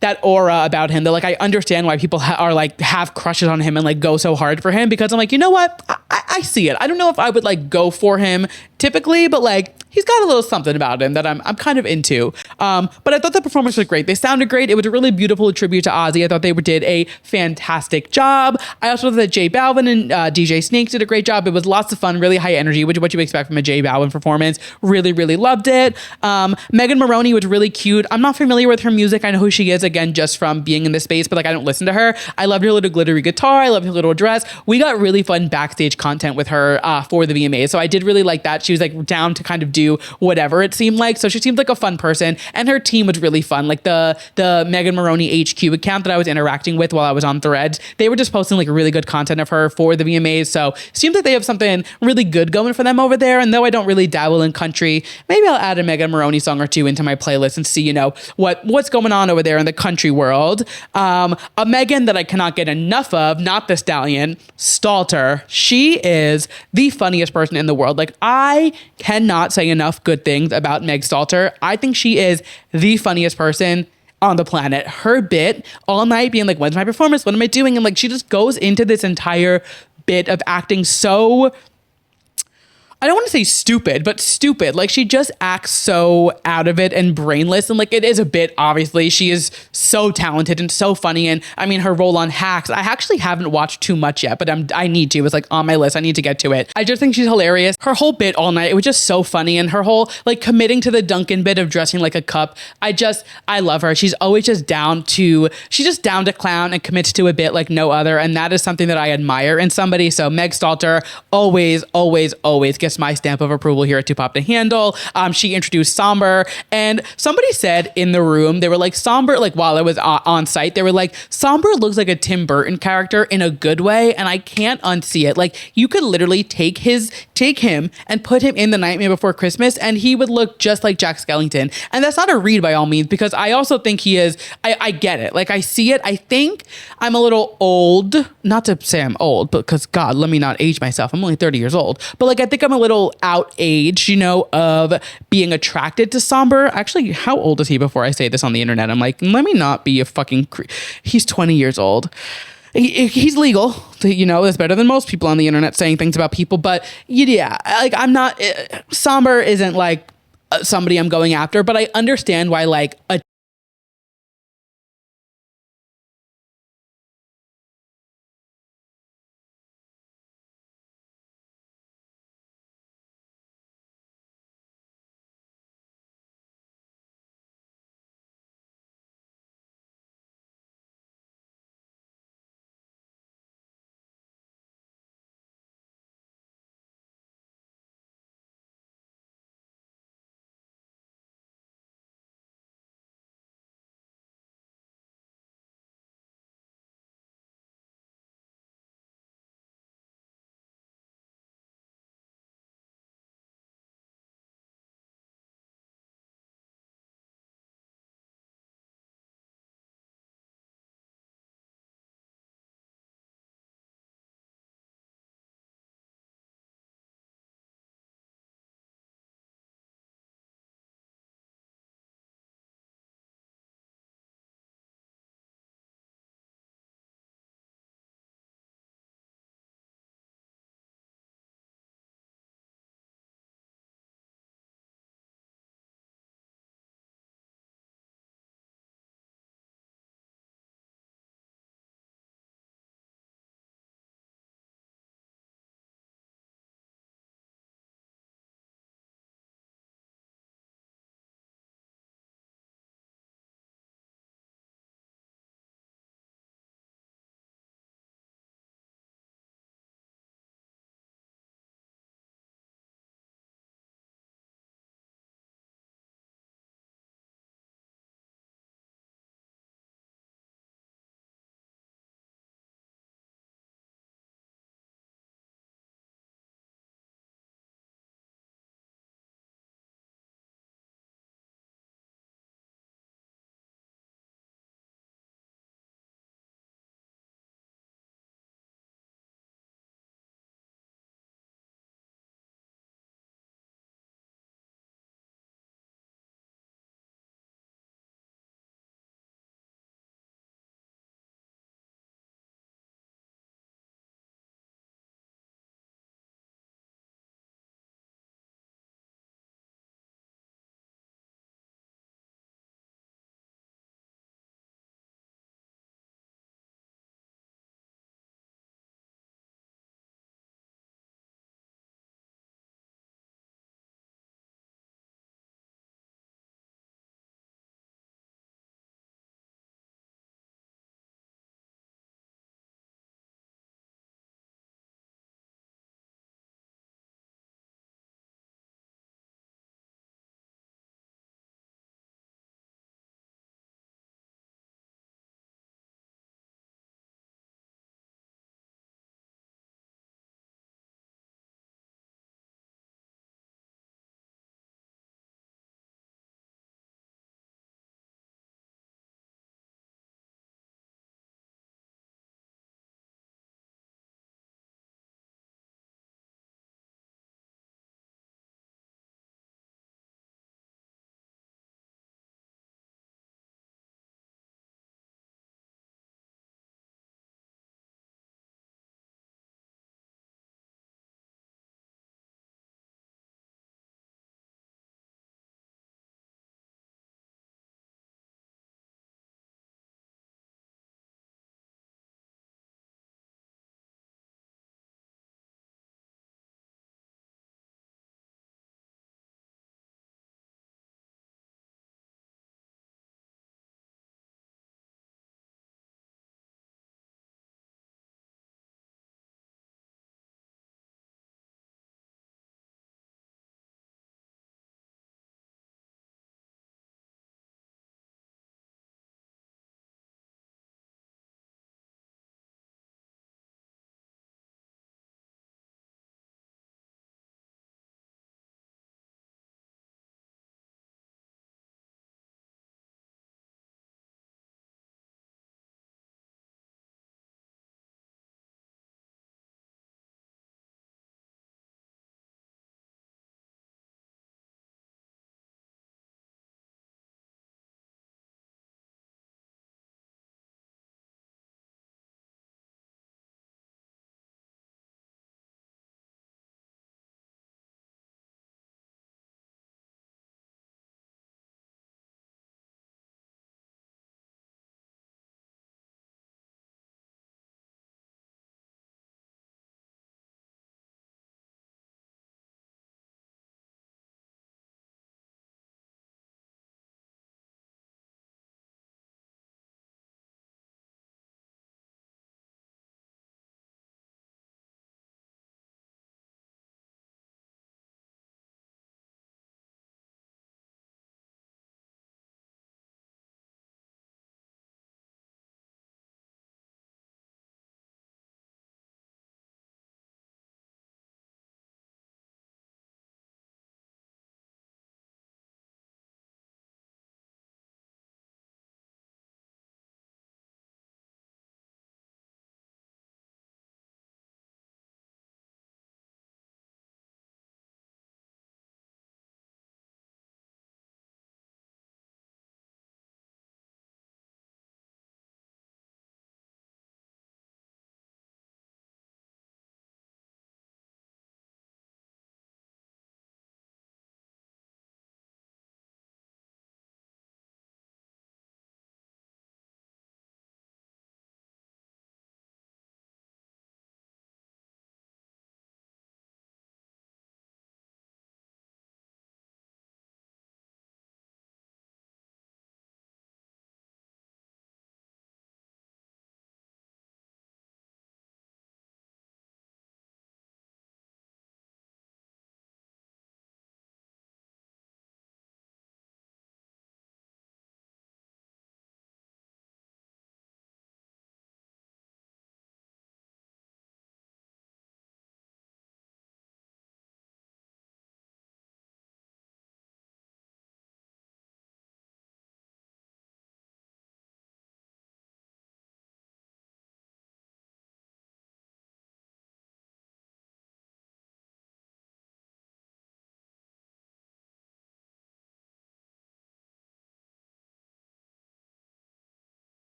that aura about him that like, I understand why people are like, have crushes on him and like go so hard for him, because I'm like, you know what? I see it. I don't know if I would like go for him typically, but like, he's got a little something about him that I'm kind of into. But I thought the performance was great. They sounded great. It was a really beautiful tribute to Ozzy. I thought they did a fantastic job. I also thought that J Balvin and DJ Snakes did a great job. It was lots of fun, really high energy, which is what you expect from a J Balvin performance. Really, really loved it. Megan Moroney was really cute. I'm not familiar with her music. I know who she is, again, just from being in this space, but like, I don't listen to her. I loved her little glittery guitar. I loved her little dress. We got really fun backstage content with her for the VMAs. So I did really like that. She was like down to kind of do whatever it seemed like. So she seemed like a fun person, and her team was really fun. Like the Megan Moroney HQ account that I was interacting with while I was on Threads, they were just posting like really good content of her for the VMAs. So it seems like they have something really good going for them over there. And though I don't really dabble in country, maybe I'll add a Megan Moroney song or two into my playlist and see, you know, what's going on over there in the country world. A Megan that I cannot get enough of, not the Stallion, Stalter. She is the funniest person in the world. Like, I cannot say enough good things about Meg Stalter. I think she is the funniest person on the planet. Her bit all night being like, when's my performance? What am I doing? And like, she just goes into this entire bit of acting so, I don't want to say stupid, but stupid. Like, she just acts so out of it and brainless. And like, it is a bit, obviously. She is so talented and so funny. And I mean, her role on Hacks, I actually haven't watched too much yet, but I need to. It's like on my list. I need to get to it. I just think she's hilarious. Her whole bit all night, it was just so funny. And her whole like committing to the Duncan bit of dressing like a cup. I love her. She's always just down to clown and commits to a bit like no other. And that is something that I admire in somebody. So Meg Stalter always, always, always gets my stamp of approval here at Too Pop to Handle. She introduced Somber, and somebody said in the room, they were like, Somber, like while I was on site, they were like, Somber looks like a Tim Burton character in a good way, and I can't unsee it. Like, you could literally take him and put him in The Nightmare Before Christmas, and he would look just like Jack Skellington. And that's not a read by all means, because I also think he is, I get it. Like, I see it. I think I'm a little old, not to say I'm old, but because God, let me not age myself. I'm only 30 years old, but like, I think I'm a little out-aged, you know, of being attracted to Somber. Actually, how old is he before I say this on the internet? I'm like, let me not be a fucking he's 20 years old. He's legal, you know, it's better than most people on the internet saying things about people, but yeah, like, I'm not, Somber isn't like somebody I'm going after, but I understand why like a